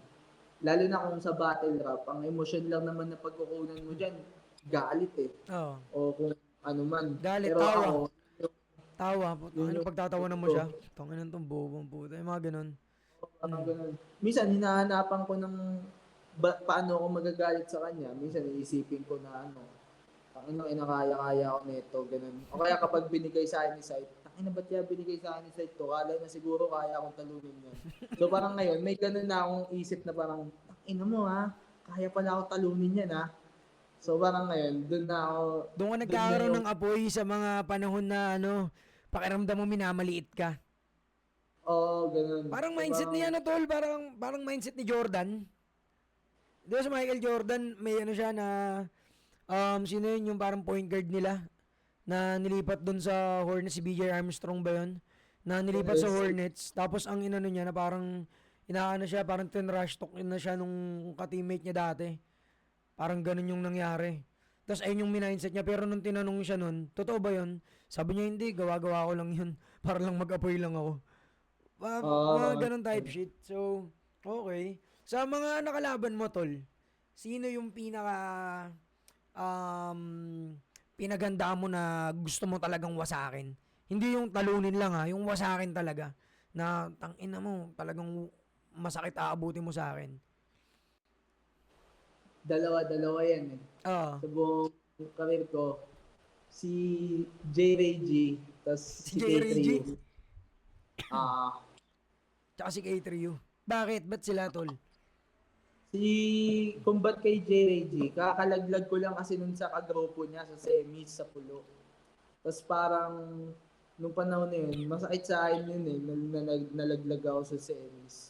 Lalo na kung sa battle rap, ang emosyon lang naman na pagkukunan mo dyan, galit eh. Oo. O kung ano man. Galit, Pero tawa. ako, Tawa. yun Ano yung pagtatawanan mo siya? Tangina tong bobong puta. Yung mga ganun. parang ganun. Minsan, hinahanapan ko ng paano ako magagalit sa kanya. Minsan, iisipin ko na ano, tangina, inakaya-kaya ako nito, ganun. O kaya kapag binigay sa akin ni Sight, tangina, ba't kaya binigay sa akin ni Sight to? Kala na siguro kaya akong talunin yan. So parang ngayon, may ganun na akong isip na parang, tangina mo ha, kaya pala ako talunin yan ha. So parang ngayon, dun na ako, Doon ka dun na nagkakaroon yung, ng apoy sa mga panahon na ano, pakiramdam mo minamaliit ka. ganun. Parang So, mindset ni ano, tol. Parang mindset ni Jordan. Di ba sa Michael Jordan, may ano siya na, sino yun yung parang point guard nila? Na nilipat dun sa Hornets, si BJ Armstrong ba yun? Na nilipat sa yes. Hornets, tapos ang inano niya na parang, inaano siya, parang tinrush talk na siya nung ka-teammate niya dati. Parang ganun yung nangyari. Tapos ayun yung mindset niya, pero nung tinanong siya nun, totoo ba yun? Sabi niya, hindi, gawa-gawa ko lang yun. Para lang mag-apoy lang ako. Mga Oo, ganun type shit. So, okay. Sa mga nakalaban mo, tol, sino yung um, pinaganda mo na gusto mo talagang wasakin? Hindi yung talunin lang ha, yung wasakin talaga. Na tangina mo, talagang masakit aabutin mo sa akin. dalawa yan eh. Oo. Sa buong career ko, si J. Ray G, tas Si si J. Ray G? K3U. Ah, Tsaka si K3U. Bakit? Ba't sila, tol? kung ba't kay J. Ray G, kakalaglag ko lang kasi nun sa kagrupo niya sa semis sa pulo. Tapos parang nung panahon na yun, masakit sa akin yun eh, nalaglag ako sa semis.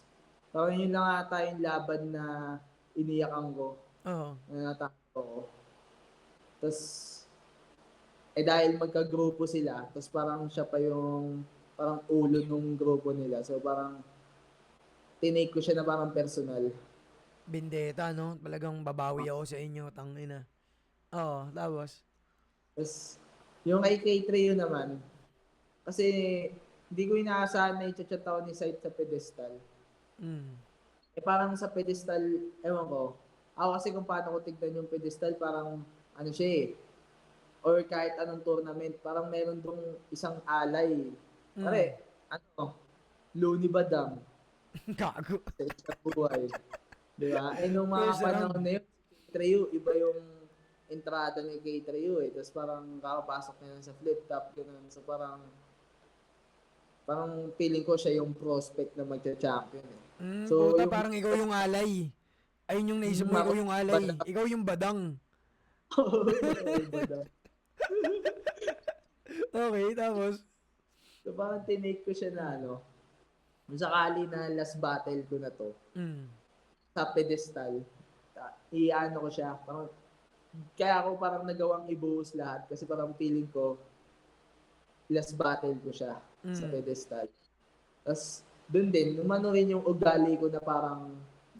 Parang yun lang ata yung laban na iniyakan ko, Oo. na natakot ko. Tapos, dahil magkagrupo sila, tapos parang siya pa yung parang ulo nung grupo nila. So parang tinake ko siya na parang personal. Bendeta, no? Talagang babawi ako sa inyo, tangina. Oo, tapos. Tapos, yung kay K3 yun naman, kasi hindi ko inaasahan na i-chat ako ni Sight sa pedestal. Mm. Parang sa pedestal, ewan ko, ako kasi kung paano ko tignan yung pedestal, parang ano siya eh, or kahit anong tournament, parang meron dong isang alay. Pare, ano, Looney Badang Gago. sa isang buhay. Di ba? Nung mga First panahon round. na yun, K3U, iba yung entrada ni K3U eh. Tapos parang kakapasok na yun sa flip top, ganun. So parang feeling ko siya yung prospect na magcha-champion eh. So, Puta, yung parang ikaw yung alay. Ayun yung naisip mo, ikaw yung alay. Ikaw yung badang. Looney Badang. Okay, tapos. So parang tinake ko siya na ano, kung sakali na last battle ko na to, Mm. sa pedestal, iano ko siya, parang, kaya ako parang nagawang ibuhos lahat kasi parang feeling ko, last battle ko siya sa pedestal. Tapos, dun din, umano rin yung ugali ko na parang,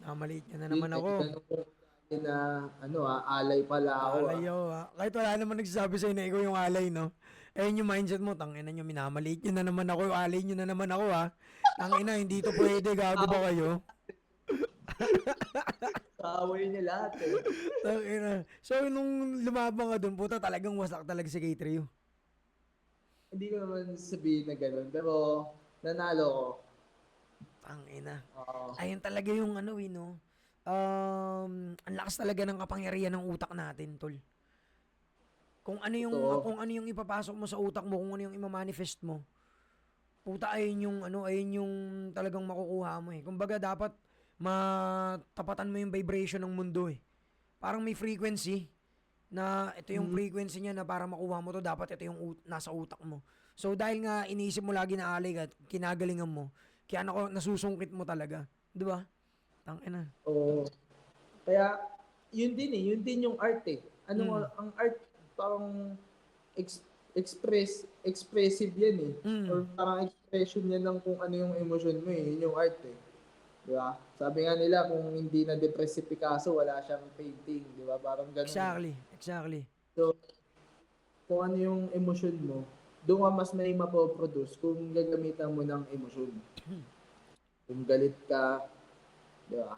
Maliit niya na naman ako. ganun yung ugali na, ano alay pala ako Alay ako ha. Kahit wala naman nagsasabi sa'yo na ikaw yung alay, no? Ayun yung mindset mo, tangina nyo, minamaliit nyo na naman ako, alay nyo na naman ako ha. Tangina, hindi to pwede, gago ba kayo? Kaaway niya lahat eh. Tangina. So, nung lumabang ka dun, puta, talagang wasak talaga si K-Trio. Hindi ko naman sabihin na gano'n, pero nanalo ko. Tangina. Oo. Ayun talaga yung ano, no? Ang lakas talaga ng kapangyarihan ng utak natin, tol. Totoo. Kung ano yung ipapasok mo sa utak mo, kung ano yung imamanifest mo, puta, ayun yung talagang makukuha mo eh. Kumbaga dapat matapatan mo yung vibration ng mundo eh. Parang may frequency na ito yung Mm. frequency niya na para makuha mo to, dapat ito yung nasa utak mo. So dahil nga iniisip mo lagi na alay at kinagalingan mo, kaya nasusungkit mo talaga. 'Di ba? Tangina. Oo. Kaya, yun din yung art eh. Mm. Ang art, parang expressive yan eh. Mm. Or parang expression yan ng kung ano yung emotion mo eh. Yun yung art eh. Di ba? Sabi nga nila, kung hindi na-depress si Picasso, wala siyang painting. Di ba? Parang ganun eh. Exactly. Exactly. So, kung ano yung emotion mo, doon ka mas may mapoproduce kung gagamitan mo ng emotion. Kung galit ka, di ba?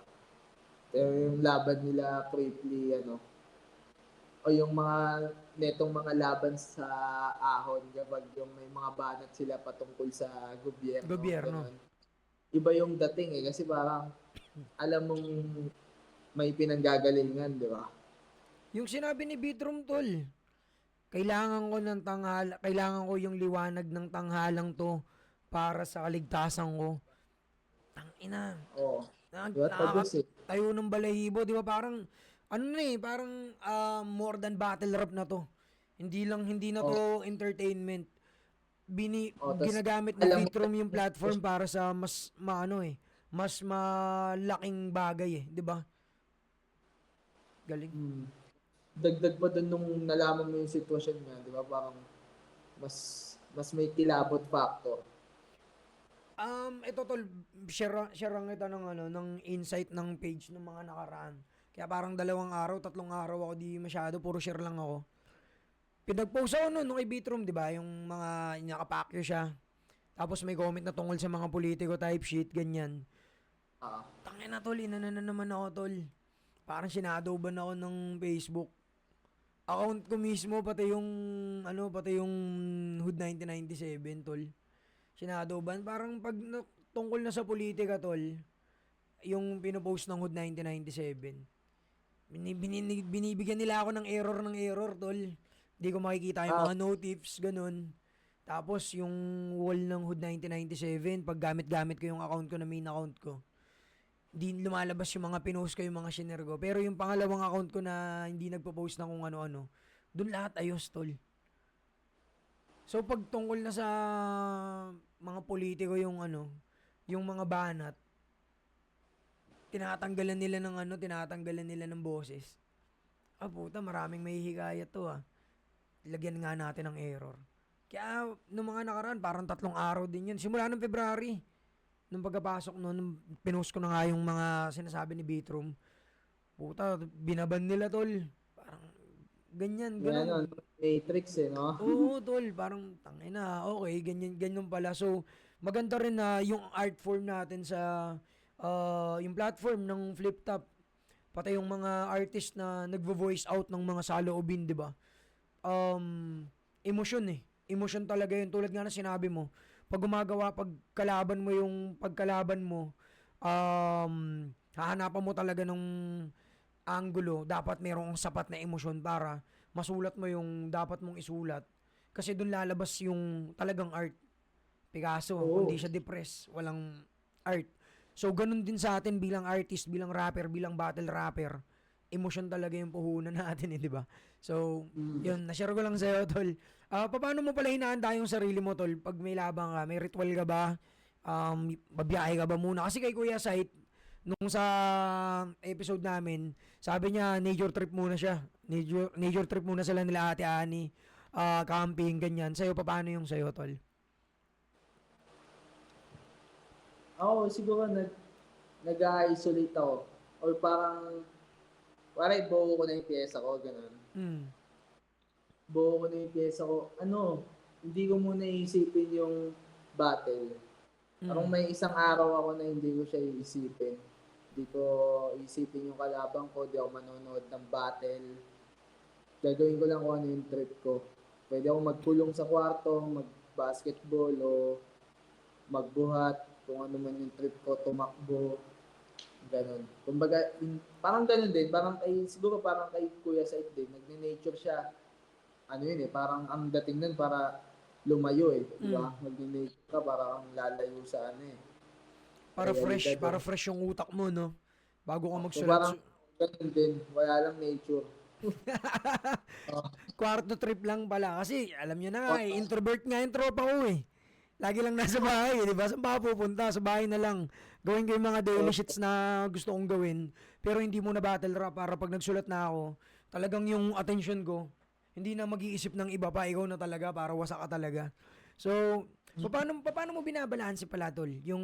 Yung laban nila, Cripply, o yung mga netong mga laban sa ahon kapag yung may mga banat sila patungkol sa gobyerno, Gobyerno. ganun. Iba yung dating eh, kasi parang alam mong may pinanggagalingan, di ba? Yung sinabi ni Bitrom tol, kailangan ko yung liwanag ng tanghalang to para sa kaligtasan ko. Tangina. Oo. Di ba? Tagos eh. Nakakatayo ng balahibo, di ba? Parang, ano na eh, parang more than battle rap na to. Hindi na Oo. to entertainment. Tas Ginagamit ni alam mo, Vitrom yung platform para sa mas malaking bagay eh, di ba? Galing. dagdag pa dun nung nalaman mo yung sitwasyon niya, di ba? Parang mas mas may kilabot factor. Ito tol, share lang ito ng ng insight ng page ng mga nakaraan. Kaya parang 2 araw, 3 araw ako di masyado, puro share lang ako. Pinag-post ako nung kay Bitrom, di ba? Yung mga nakapakyo siya. Tapos may comment na tungkol sa mga politiko type shit, ganyan. Ah, Tangina tol, inana na naman ako tol. Parang sinadowban ako ng Facebook. Account ko mismo, pati yung Hood 1997 tol. Sinadowban. Parang tungkol na sa politika tol, yung pinopost ng Hood 1997. Binibigyan nila ako ng error tol. Hindi ko makikita yung ah, mga notifs, ganun. Tapos yung wall ng Hood 1997, pag gamit-gamit ko yung account ko na main account ko, di lumalabas yung mga pinost ko, yung mga shiner ko. Pero yung pangalawang account ko na hindi nagpo-post ng kung ano-ano, dun lahat ayos, tol. So pag tungkol na sa mga politiko yung mga banat, tinatanggalan nila ng boses. Ah puta, maraming may hikayat to ah. Lagyan nga natin ng error. Kaya nung mga nakaraan, parang 3 araw din yun. Simula nung February, nung pagkapasok nung pinost ko na nga yung mga sinasabi ni Bitrom, puta, binaban nila tol. Parang ganyan, may ganun. matrix eh, no? Oo, tol, parang tangina, okay, ganyan, ganyan pala. So, maganda rin na yung art form natin sa yung platform ng Flip Top, pati yung mga artist na nagvo-voice out ng mga saloobin, di ba? Emosyon eh. Emosyon talaga yun. Tulad nga na sinabi mo, pag pagkalaban mo, hahanapan mo talaga ng angulo, dapat merong sapat na emosyon para masulat mo yung dapat mong isulat. Kasi doon lalabas yung talagang art. Picasso, kung Oo. di siya depressed, walang art. So, ganun din sa atin bilang artist, bilang rapper, bilang battle rapper. Emosyon talaga yung puhunan natin eh, di ba? So, yun, na-share ko lang sa'yo, tol. Paano mo pala hinahanda yung sarili mo, tol? Pag may labang ka, may ritual ka ba? Babiyahe ka ba muna? Kasi kay Kuya Sight, nung sa episode namin, sabi niya, nature trip muna siya. Nature trip muna sila nila Ate Ani. Camping, ganyan. Sa'yo, paano yung sa'yo, tol? Ako siguro nag-isolate ako. Or parang buo ko na yung pyesa ko, ganun. Mm. Buo ko na yung pyesa ko. Hindi ko muna iisipin yung battle. Parang Mm. may isang araw ako na hindi ko siya iisipin. Di ko isipin yung kalaban ko, di ako manonood ng battle. Gagawin ko lang kung ano yung trip ko. Pwede ako magkulong sa kwarto, mag-basketball o magbuhat, kung ano man yung trip ko, tumakbo, ganun. Kumbaga, parang ganun din, parang kay, siguro parang kay Kuya Said din, nagne-nature siya, ano yun eh, parang ang dating nun para lumayo eh, di ba? Magne-nature ka, para kang lalayo sa ano eh, realidad eh. Para fresh yung utak mo, no? Bago ka So magsulat. parang ganun din, wala lang nature. Kwarto trip lang pala. Kasi, alam nyo na nga, Oh, introvert nga yung tropa ko eh. Lagi lang nasa bahay, di ba? Saan ba ako pupunta? Sa bahay na lang. Gawin ko yung mga daily shits na gusto kong gawin. Pero hindi mo na battle rap para pag nagsulat na ako, talagang yung attention ko, hindi na mag-iisip ng iba pa. Ikaw na talaga para wasak ka talaga. So, paano mo binabalanse pala, tol? Yung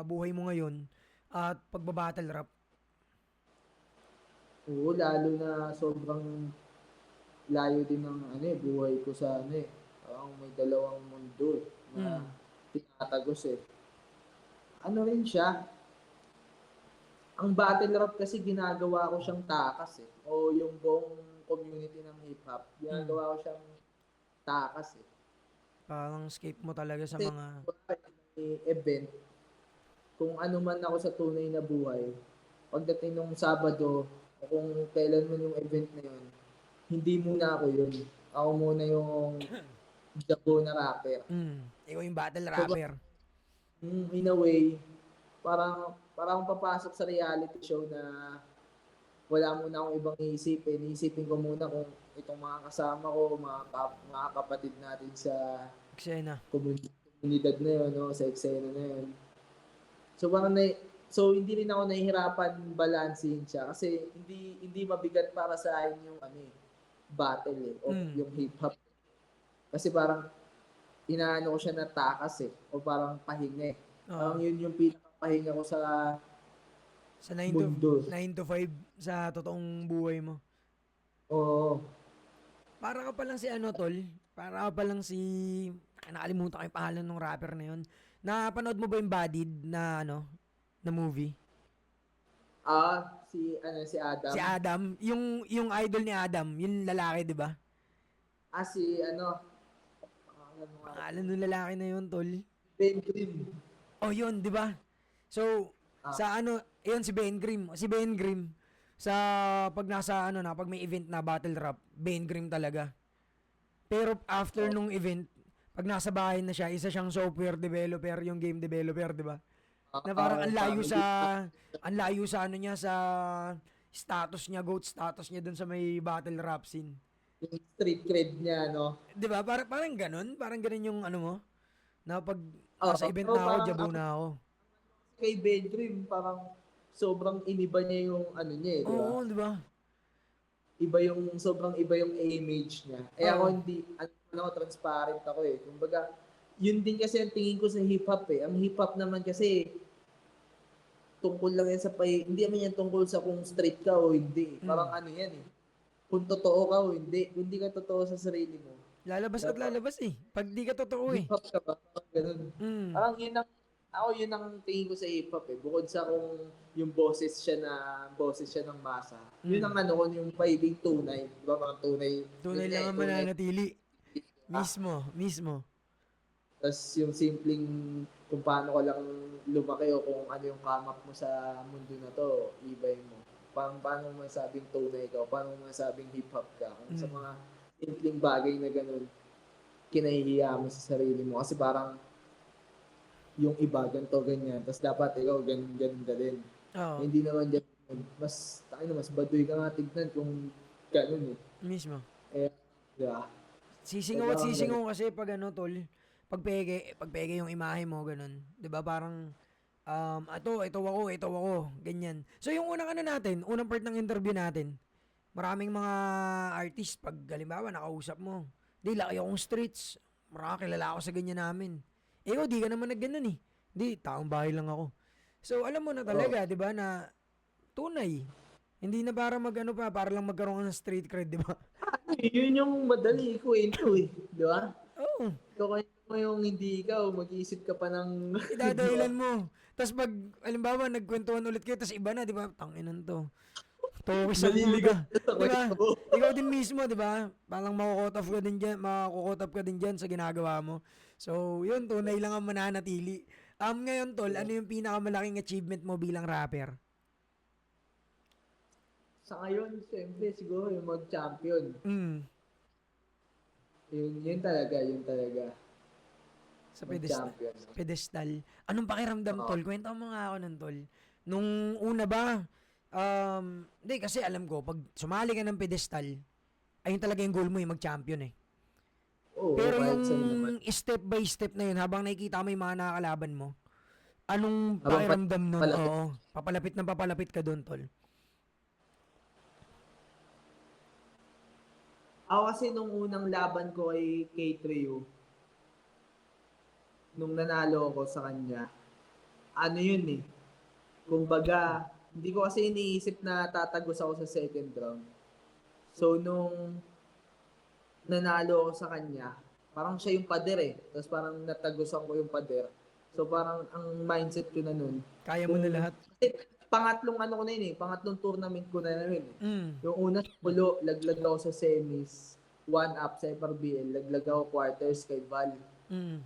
buhay mo ngayon at pagbabattle rap? oo, lalo na sobrang layo din ng ano eh, buhay ko sa ano eh. Parang may dalawang mundo eh, na Mm. tinatagos eh. Ano rin siya, ang battle rap kasi ginagawa ko siyang takas eh. O yung buong community ng hip hop, Mm. ginagawa ko siyang takas eh. Parang escape mo talaga sa Kasi mga... may event, kung ano man ako sa tunay na buhay, pagdating nung Sabado, o kung kailan man yung event na yun, hindi muna ako yun. Ako muna yung Jabo na rapper. Ikaw yung battle So, rapper. in a way, parang papasok sa reality show na wala muna akong ibang iisipin. Iisipin ko muna kung itong mga kasama ko, mga kapatid natin sa Eksena. komunidad na yun, no? Sa eksena na yun. So, so hindi rin ako nahihirapan balansehin siya kasi hindi mabigat para sa akin yung ano eh, battle eh, o Mm. yung hip hop. Kasi parang inaano ko siya na takas eh, o parang pahinga eh. Oo. Parang yun yung pinakapahinga ko sa Sa 9 to mundo. 5 sa totoong buhay mo. Oo. Para ka pa lang si ano, tol. Para ka pa lang si... Nakalimutan ko yung pangalan ng rapper na yun. Napanood mo ba yung Bodied na ano, na movie? Si Si Adam. Adam, yung idol ni Adam, yung lalaki, 'di ba? Si ano, pangalan mo nga Pangalan pala. ng lalaki na yun, tol. Ben Grimm. Oh, yun, 'di ba? So, Ah, sa ano, yun si Ben Grimm. Si Ben Grimm sa pag nasa ano na, pag may event na battle rap, Ben Grimm talaga. Pero after oh, nung event, pag nasa bahay na siya, isa siyang software developer, yung game developer, 'di ba? Na parang yung family. ang layo sa ano niya sa status niya, goat status niya dun sa may battle rap scene. Yung street cred niya, no? 'Di ba? Parang ganun yung ano mo, na pag nasa Oo, event pero na ako, parang jabo na ako. kay Ben Grimm, parang sobrang iniba niya yung ano niya eh, di ba? Oo, 'di ba? Sobrang iba yung image niya. Eh ako Oo. hindi, ano, transparent ako eh. Kumbaga, yun din kasi ang tingin ko sa hip hop eh. Ang hip hop naman kasi, tungkol lang yan hindi naman yan tungkol sa kung straight ka o hindi. Parang Mm. ano yan eh. Kung totoo ka o hindi. Kung hindi ka totoo sa sarili mo, Lalabas at dapat lalabas eh. Pag di ka totoo hip eh. hop ka ba? Parang ganun. Mm. Parang yun ang tingin ko sa hip hop eh. Bukod sa kung yung boses siya ng masa. Yun ang Mm. ano ko, yung pagiging tunay. Di ba mga tunay, Tunay yun nga lang eh, ang tunay. mananatili. Ah, Mismo. tapos yung simpleng kung paano ka lang lumaki o kung ano yung kamap mo sa mundo na to, ibay mo. Paano mo masabing tunay ka o paano mo masabing hip-hop ka. Kung sa Mm. mga simpleng bagay na ganun, kinahihiya mo sa sarili mo. Kasi parang yung iba, ganito, ganyan. Tapos dapat ikaw, ganun, ganun ka din. Eh, Oo, hindi naman dyan. Mas baduy ka nga tignan kung ganun eh. mismo. Eh, di ba? Eh, Sisingaw at parang ganun. sisingaw kasi pag ano, tol, pag peke yung imahe mo, ganun. 'Di ba? Parang ito ako, ganyan. So yung unang ano natin, unang part ng interview natin, maraming mga artist pag halimbawa nakausap mo. Di laki akong streets. Kilala ako sa ganyan namin. Ikaw di ka naman nagganon eh. Di, taong bahay lang ako. So alam mo na Oh. talaga, 'di ba, na tunay. Hindi na para magano pa, para lang magkaroon ka ng street cred, 'di ba? Yun yung madali ikwento eh. Di ba? Oo. Ikaw kayo mo yung hindi ikaw, mag-iisip ka pa ng di ba? Idadahilan mo. Tapos pag, alimbawa, nagkwentuhan ulit kayo, tapos iba na, di ba? Tanginan to. Tokis ang Naliligaw puta. ka sa Di ba? kwento. Ikaw din mismo, di ba? Parang makukot off ka din dyan, makukot off ka din dyan sa ginagawa mo. So, yun, tunay lang ang mananatili. Ngayon, tol, ano yung pinakamalaking achievement mo bilang rapper? Sa ngayon, siyempre, siguro yung mag-champion. Mm, Yun talaga, yun talaga. sa pedestal. Mag-champion. Pedestal. Anong pakiramdam, Oo. tol? Kwento mo nga ako nun, tol. Nung una ba, hindi, kasi alam ko, pag sumali ka ng pedestal, ayun talaga yung goal mo, yung mag-champion eh. Oo, Pero kahit yung saan naman. step by step na yun, habang nakikita mo yung mga nakakalaban mo, anong Habang pakiramdam nun? palapit. Oo, papalapit ka dun, tol. Ako kasi nung unang laban ko kay K3U, nung nanalo ako sa kanya, ano yun eh. Kumbaga, hindi ko kasi iniisip na tatagos ako sa second round. So, nung nanalo ako sa kanya, parang siya yung pader eh. Tapos parang natagusan ko yung pader. So, parang ang mindset ko na nun, Kaya mo na kung, lahat. kasi pangatlong ano ko na yun eh, pangatlong tournament ko na yun eh. Mm, Yung una sa pulo, laglag ako sa semis, one up sa FRBL, laglag ako quarters kay Val. mm,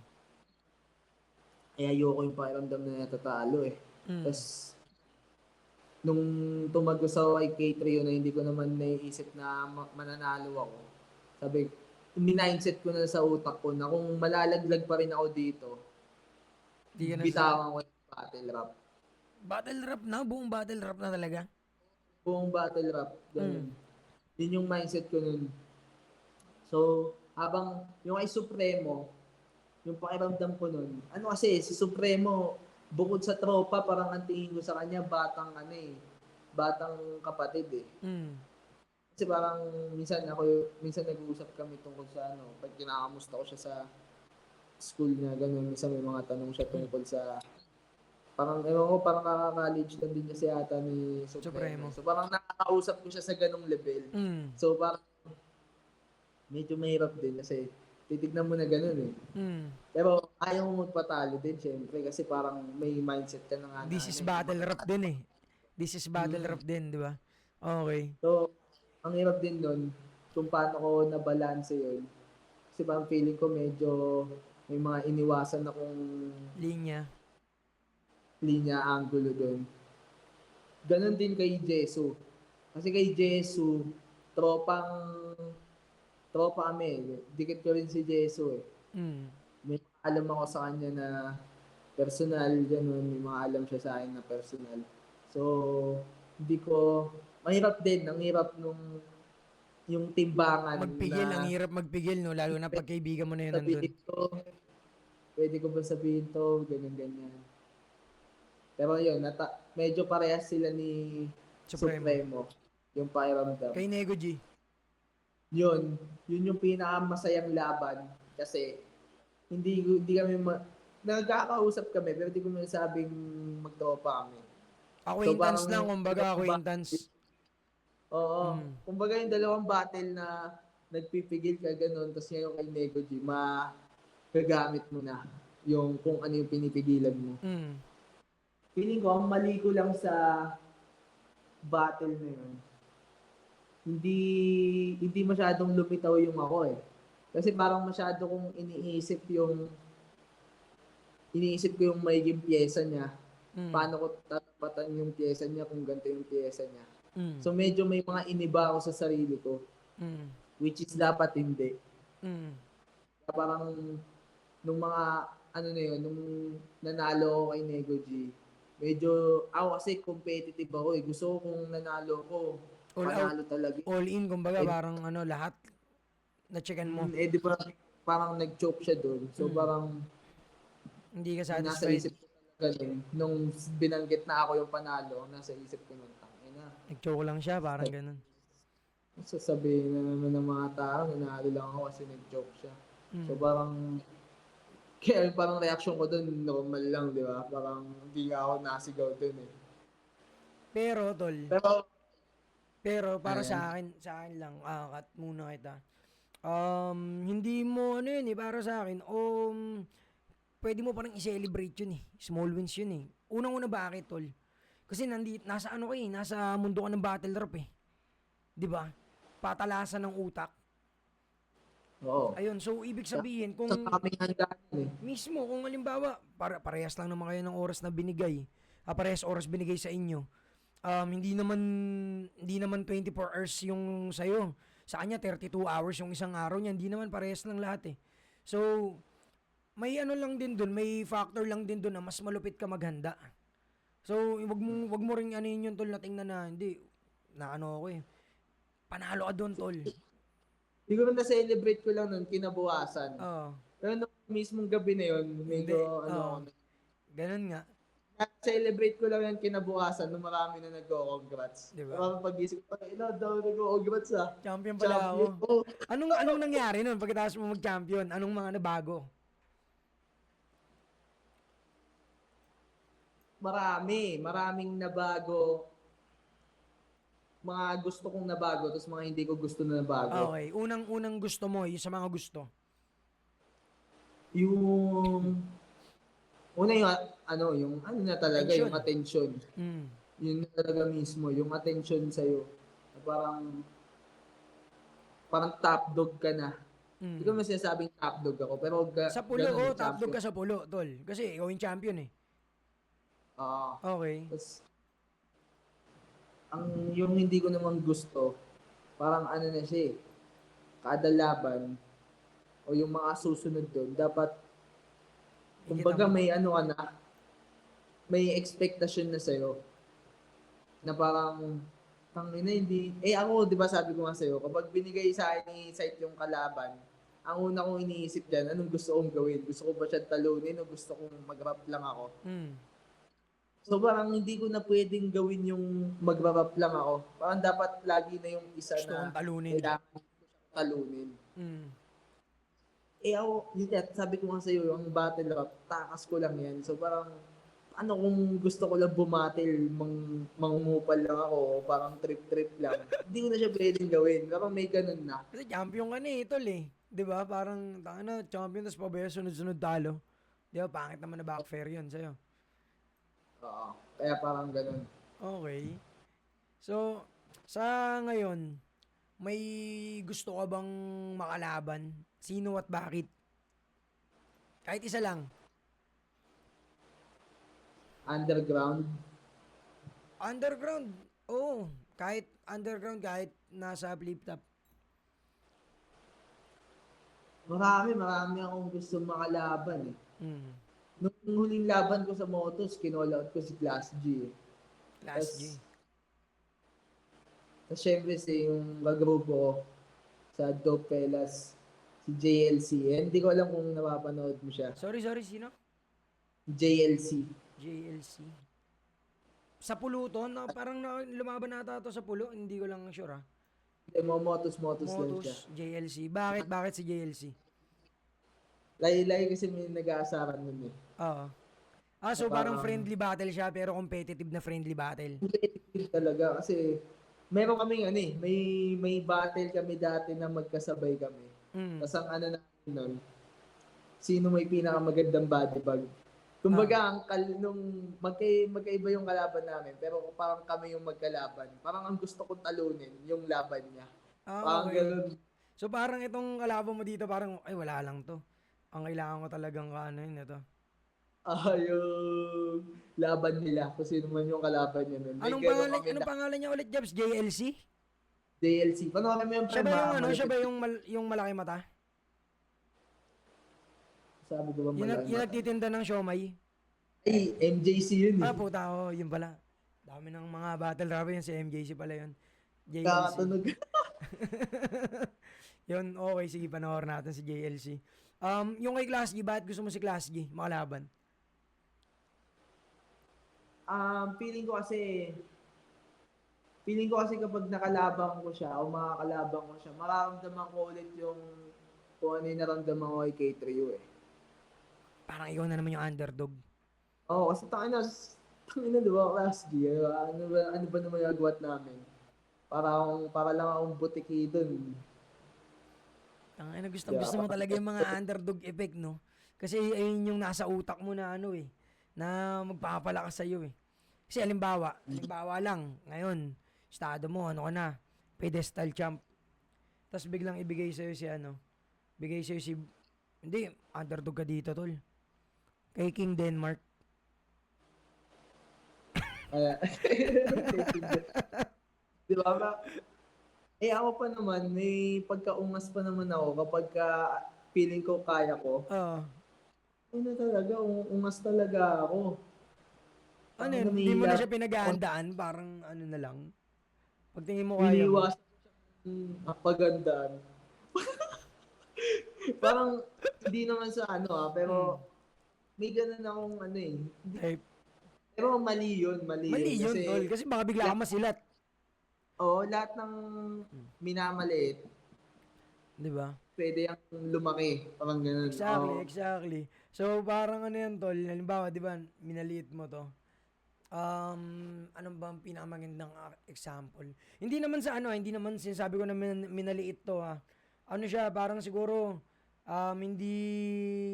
Eh ayoko yung pakiramdam na natatalo eh. mm. Tapos, nung tumagos ako kay K3 yun na hindi ko naman naiisip na mananalo ako. Sabi, mindset ko na sa utak ko na kung malalaglag pa rin ako dito, Di ka na sa... bitawan ko yung battle rap. Battle rap na, buong battle rap na talaga. Buong battle rap, Mm, ganun. Yun yung mindset ko nun. So, habang yung kay Supremo, yung pakiramdam ko nun, ano kasi, si Supremo, bukod sa tropa, parang ang tingin ko sa kanya, batang ano eh, batang kapatid eh. mm, Kasi parang minsan nag-uusap kami tungkol sa ano, pag kinakamusta ko siya sa school niya, ganun, minsan may mga tanong siya mm. tungkol sa, parang, ewan ko, parang kaka-college lang din niya si ata ni Supremo. Supremo. So parang nakakausap ko siya sa ganung level. Mm, So parang medyo mahirap din kasi titignan mo na ganun eh. mm. Pero ayaw mo magpatalo din, syempre, kasi parang may mindset ka na nga na This ano is eh, battle rap din eh. This is battle Mm. rap din, di ba? Okay. So, ang hirap din nun kung paano ko na-balance yun. Kasi parang feeling ko medyo may mga iniwasan akong Linya. linya angulo dun. Ganon din kay Jesu. Kasi kay Jesu, tropang tropa kami. Dikit ko rin si Jesu eh. Mm, May mga alam ako sa kanya na personal, ganun. May mga alam siya sa akin na personal. So, hindi ko, mahirap din. Ang hirap nung yung timbangan magpigil, ang na hirap magpigil, no? Lalo na pag kaibigan mo na yun nandun. sabihin ko, pwede ko ba sabihin to, ganyan, ganyan. Pero yun, medyo parehas sila ni Supremo. Supremo, yung pakiramdam. Kay Nego G. Yun yung pinakamasayang laban kasi hindi kami nagkakausap kami pero hindi ko masabing magtropa kami. So Acquaintance lang, parang kumbaga acquaintance. oo, Mm, kumbaga yung dalawang battle na nagpipigil ka ganun tapos ngayon kay Nego G, gagamit mo na yung kung ano yung pinipigilan mo. mm. Feeling ko, ang mali ko lang sa battle na yun, hindi hindi masyadong lumitaw yung ako eh. Kasi parang masyado kong iniisip ko yung magiging pyesa niya. Mm, Paano ko tatapatan yung pyesa niya kung ganito yung pyesa niya. mm, So medyo may mga iniba ako sa sarili ko, mm, which is dapat hindi. mm. Kaya parang nung mga ano na yun, nung nanalo ako kay Nego G, medyo ako kasi competitive ako eh. Gusto ko kung nanalo ko, All out, panalo talaga. all in, kumbaga Eh, parang ano, lahat na-checkan mo. di ba parang nag-choke siya doon. So Mm. parang Hindi ka nasa satisfied. isip ko talaga nun, nung binanggit na ako yung panalo, nasa isip ko nun, tangina. Nag-choke lang siya, parang ganun. Sasabihin na naman ng mga tao, nanalo lang ako kasi nag-joke siya. So Mm. parang, kaya parang reaction ko doon, normal lang, di ba? Parang hindi nga ako nasigaw doon eh. Pero, tol, Pero, pero para ayan, sa akin lang, cut muna kita. Hindi mo ano yun eh, para sa akin, pwede mo parang i-celebrate yun eh. Small wins yun eh. Unang-una bakit, tol? Kasi nasa ano ka eh, nasa mundo ka ng battle rap eh. 'Di ba? Patalasan ng utak. Oo. Ayun, so ibig sabihin Sa kung aming handa yun eh. mismo kung halimbawa parehas lang naman kayo ng oras na binigay, parehas oras binigay sa inyo. Hindi naman 24 hours yung sa'yo. Sa kanya 32 hours yung isang araw niya, hindi naman parehas lang lahat eh. So, may ano lang din dun, may factor lang din dun na mas malupit ka maghanda. So, wag mo ring ano yun yung tol na tingnan na hindi na ano ako eh. Panalo ka doon, tol. Siguro na-celebrate ko lang nun kinabukasan. Oo. Pero nung mismong gabi na yun, Hindi. medyo Oo. ano, Ganun nga. na-celebrate ko lang yan kinabukasan nung marami na nagko-congrats. Di ba? Pero pag-isip ko, ina daw nagko-congrats ah. Champion pala ako. Champion. Oh, Anong nangyari nun pagkatapos mo mag-champion? Anong mga nabago? maraming nabago. Mga gusto kong nabago, tapos mga hindi ko gusto na nabago. Okay. Unang gusto mo, yung sa mga gusto. Yung una yung yung ano na talaga, Attention. yung attention. Mm. Yun na talaga mismo, yung attention sa'yo. Parang top dog ka na. Hindi ko Mm. naman sinasabing top dog ako, pero Sa pulo, ganun, top dog champion. ka sa pulo, tol. Kasi ikaw yung champion eh. Ah, Okay. tas, yung hindi ko naman gusto, parang ano na siya eh, kada laban, o yung mga susunod doon, dapat, Ikita kumbaga mo. may ano ka na, may expectation na sa'yo, na parang, tangina hindi, ako, di ba sabi ko nga sa'yo, kapag binigay sa akin ni Sight yung kalaban, ang una kong iniisip dyan, anong gusto kong gawin? Gusto ko ba siya talunin o gusto kong mag-rap lang ako? Mm. So parang hindi ko na pwedeng gawin yung mag-rap lang ako. Parang dapat lagi na yung isa Gusto kong na talunin. kailangan ko siyang talunin. Mm. Ako, yun yan, sabi ko nga sa'yo, yung battle rap, takas ko lang yan. So parang, ano kung gusto ko lang bumatil, mangungupal lang ako, o parang trip-trip lang. Hindi ko na siya pwedeng gawin. Parang may ganun na. Kasi champion ka na eh, tol eh. Di ba? Parang, tanga na, champion, tapos pabaya sunod-sunod talo. Di ba? Pangit naman na backfair yun sa'yo. Oo. Kaya parang ganun. Okay. So, sa ngayon, may gusto ka bang makalaban? Sino at bakit? Kahit isa lang. Underground. Underground. Oo. Kahit underground, kahit nasa flip top. Marami akong gusto makalaban eh. Mm. Nung huling laban ko sa Motos, kinall out ko si Class G eh. Class G. Tapos syempre yung kagrupo ko sa Dope Fellas, si JLC. Hindi ko alam kung napapanood mo siya. Sorry, sino? JLC. JLC. Sa pulo to, parang lumaban nata to sa pulo, hindi ko lang sure ah. Motos lang siya. Motus, JLC. Bakit si JLC? Layi-layi kasi may nag-aasaran nun eh. Oo. So parang friendly battle siya pero competitive na friendly battle. Competitive talaga kasi meron kaming may battle kami dati na magkasabay kami. Mm. Tapos ang natin nun, sino may pinakamagandang body bag. Kumbaga, nung magkaiba yung kalaban namin, pero parang kami yung magkalaban. Parang ang gusto kong talunin, yung laban niya. Parang Okay. ganun. So parang itong kalaban mo dito parang, ay wala lang to. Ang kailangan ko talagang yun ito. Yung laban nila, kung sino man yung kalaban niya nun. May Anong ganun pangalan, kami anong pangalan niya ulit, Jobs? JLC? JLC. Panoorin mo yung Siya ba yung malupit. siya ba yung malaki mata? Sabi ko ba Yung malaki mata? nagtitinda ng siomay? Ay, MJC yun eh. Puta ko, yun pala. Dami ng mga battle rapper yun, si MJC pala yun. JLC. Kakatunog. Yun, okay, sige, panoorin natin si JLC. Yung kay Class G, bakit gusto mo si Class G makalaban? Feeling ko kasi kapag nakalaban ko siya o makakalaban ko siya, mararamdaman ko ulit yung kung ano yung naramdaman ko kay K-Trio eh. Parang ikaw na naman yung underdog. Oo, kasi tangina di ba, Class G, ano ba naman yung agwat namin? Para lang akong butiki dun. Ang gusto Yeah. gusto mo talaga yung mga underdog effect, no? Kasi ayun yung nasa utak mo na ano eh, na magpapalakas sa iyo eh. Kasi halimbawa lang, ngayon, estado mo, ano ka na, pedestal champ. Tapos biglang ibigay sa'yo si ano, bigay sa'yo si, hindi, underdog ka dito, tol. Kay King Denmark. Kaya, di ba? Ako pa naman, may pagkaungas pa naman ako kapag feeling ko kaya ko. Oo. Ano talaga, ungas talaga ako. Ano Parang yun, hindi mo na namihilap siya ako. pinaghahandaan, parang ano na lang. Pagtingin mo kaya mo. Iniiwasan ko ang pagandaan. Parang hindi naman sa Hmm. pero may ganun akong ano eh. Type. Pero mali Mali yun. yun, tol. Kasi, Kasi baka bigla ka masilat. lahat ng minamaliit, Di ba? pwede yung lumaki. Parang ganun. Exactly. So, parang ano yan, tol. Halimbawa, di ba, minaliit mo to. Anong ba ang pinakamagandang example? Hindi naman sinasabi ko na minaliit to ha. Ano siya, parang siguro, hindi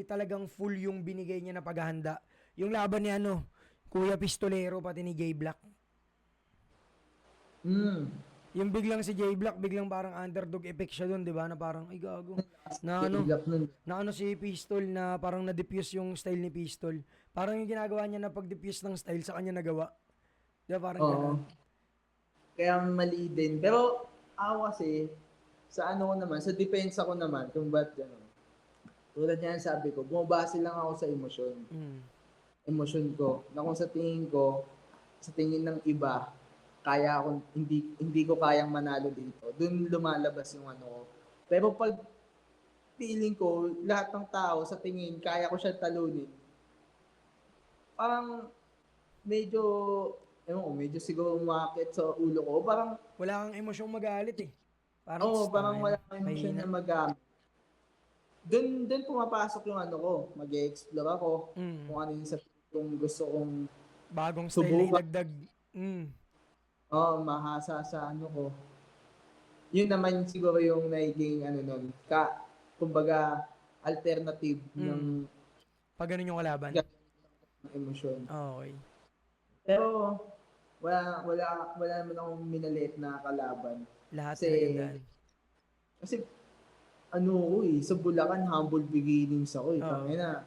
talagang full yung binigay niya na paghahanda. Yung laban ni ano, Kuya Pistolero pati ni J Black. Mm. Yung biglang si J Black, biglang parang underdog effect siya doon, di ba? Na parang, ay gago. Na ano, Hirap nun. na ano si Pistol na parang na-diffuse yung style ni Pistol. Parang yung ginagawa niya na pag-diffuse ng style sa kanya nagawa. Di ba? Parang Oo. ganun. Kaya mali din. Pero ako kasi, sa ano ko naman, sa depensa ko naman, kung ba't gano'n. Tulad yan sabi ko, bumabase lang ako sa emosyon. Mm. Emosyon ko. Na kung sa tingin ko, sa tingin ng iba, kaya ako, hindi ko kayang manalo dito. Doon lumalabas yung ano ko. Pero pag feeling ko, lahat ng tao sa tingin, kaya ko siya talunin. Parang medyo, medyo siguro umakit sa ulo ko. Parang, Wala kang emosyong magalit eh. Parang, parang tangay na. wala akong emosyon Mahina. na magamit. Doon pumapasok yung ano ko. Mag-explore ako. Mm. Kung ano yung sa kung gusto kong Bagong style na subukan. idagdag. Mm. Mahasa sa ano ko. Yun naman siguro yung naging ano nun. Kumbaga, alternative Mm. ng Pag ganun yung kalaban. emosyon. Okay. Pero, wala naman akong minaliit na kalaban. Lahat Kasi, pinagandaan. kasi ano ko sa Bulacan, humble beginnings ako Oo. Tangina.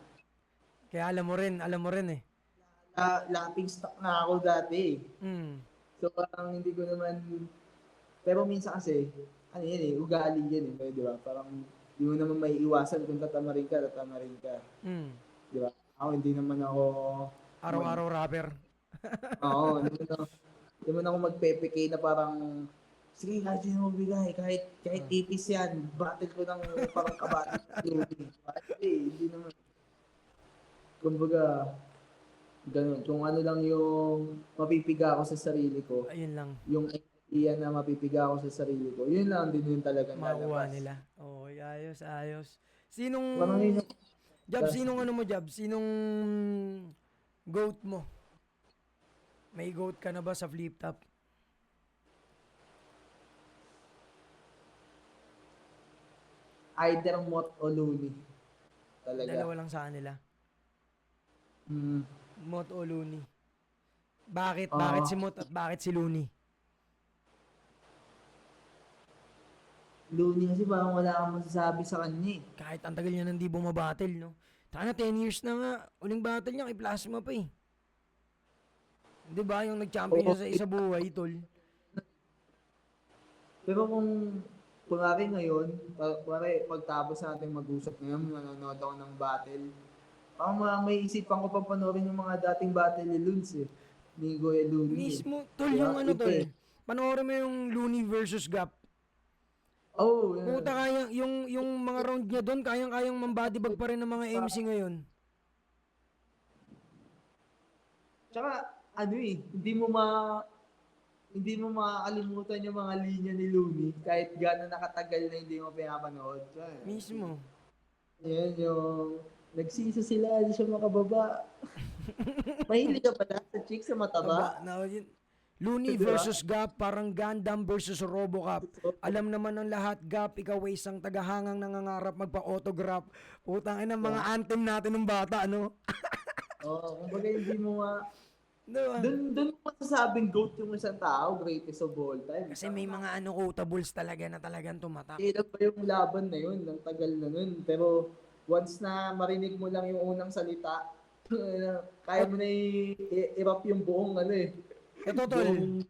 Kaya alam mo rin eh. Laughing stock na ako dati Mm. So, parang hindi ko naman, pero minsan kasi, ano yan ugali yan di ba? Parang, hindi mo naman may iwasan kung tatamarin ka. Mm. Di ba? Ako, hindi naman ako, Araw-araw rapper. oo, hindi naman ako magpepeke na parang, sige, kahit sino mo bigay, kahit ipis yan, battle ko ng parang kabati. Hindi naman. Kumbaga, ganun. Kung ano lang yung mapipiga ako sa sarili ko, Ayun lang. yung idea na mapipiga ako sa sarili ko, yun lang din yung talagang Makuha lalabas. nila. Oo, ayos. Sinong, Parang yun Jab, sinong ano mo, Jab? Sinong goat mo? May goat ka na ba sa flip top? either Mot o Looney. Talaga. Dalawa lang sa kanila. Mm. Mot o Looney? Bakit? Oo. Bakit si Mot at bakit si Looney? Looney kasi parang wala kang masasabi sa kanya Kahit ang tagal niya nang di bumabattle, no? Taka na 10 years na nga. Uling battle niya kay Plasma pa eh. Di ba? Yung nag-champion siya sa isa buhay, tol. Pero kung kunwari ngayon, pagtapos natin mag-usap ngayon, nanonood ako ng battle, parang may isipan ko pa panoorin yung mga dating battle ni Luns ni Goya Looney. Mismo, tol, Diba? yung ano, Iba tol. Panoorin mo yung Looney versus Gap. Oh, Puta, kaya, yung mga round niya doon, kayang mambadibag pa rin ng mga MC ngayon. Tsaka, hindi mo makakalimutan yung mga linya ni Looney kahit gano'n nakatagal na hindi mo pinapanood. Mismo. Yan yung nagsisa sila, hindi siya makababa. Mahilig ka pala sa chick sa mataba. Taba, na, yun. Looney Di ba? versus Gap, parang Gundam versus Robocop. Alam naman ng lahat, Gap, ikaw ay isang tagahangang nangangarap magpa-autograph. Putang ina, mga anthem natin ng bata, ano? Oo, kumbaga hindi mo nga, Diba? dun mo masasabing GOAT yung isang tao, greatest of all time. Kasi may mga ano quotables talaga na talagang tumatak. Hirap pa yung laban na yun, ng tagal na nun. Pero once na marinig mo lang yung unang salita, kaya mo na i-rap yung buong ano eh. Ito, tol. Buong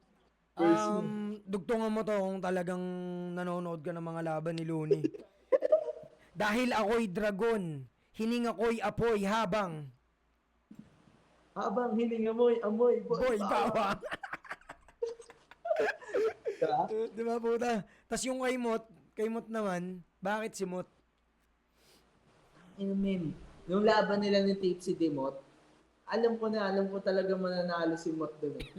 verse mo. Dugtungan mo to kung talagang nanonood ka ng mga laban ni Looney. Dahil ako'y dragon, hininga ko'y apoy habang Habang hininga mo'y amoy, boy, boy bawa. bawang. Diba? Di ba puta? Tas yung kay Mot naman, bakit si Mot? Inumin. Yung laban nila ni Tipsy Dimot, alam ko talaga mananalo si Mot dun eh.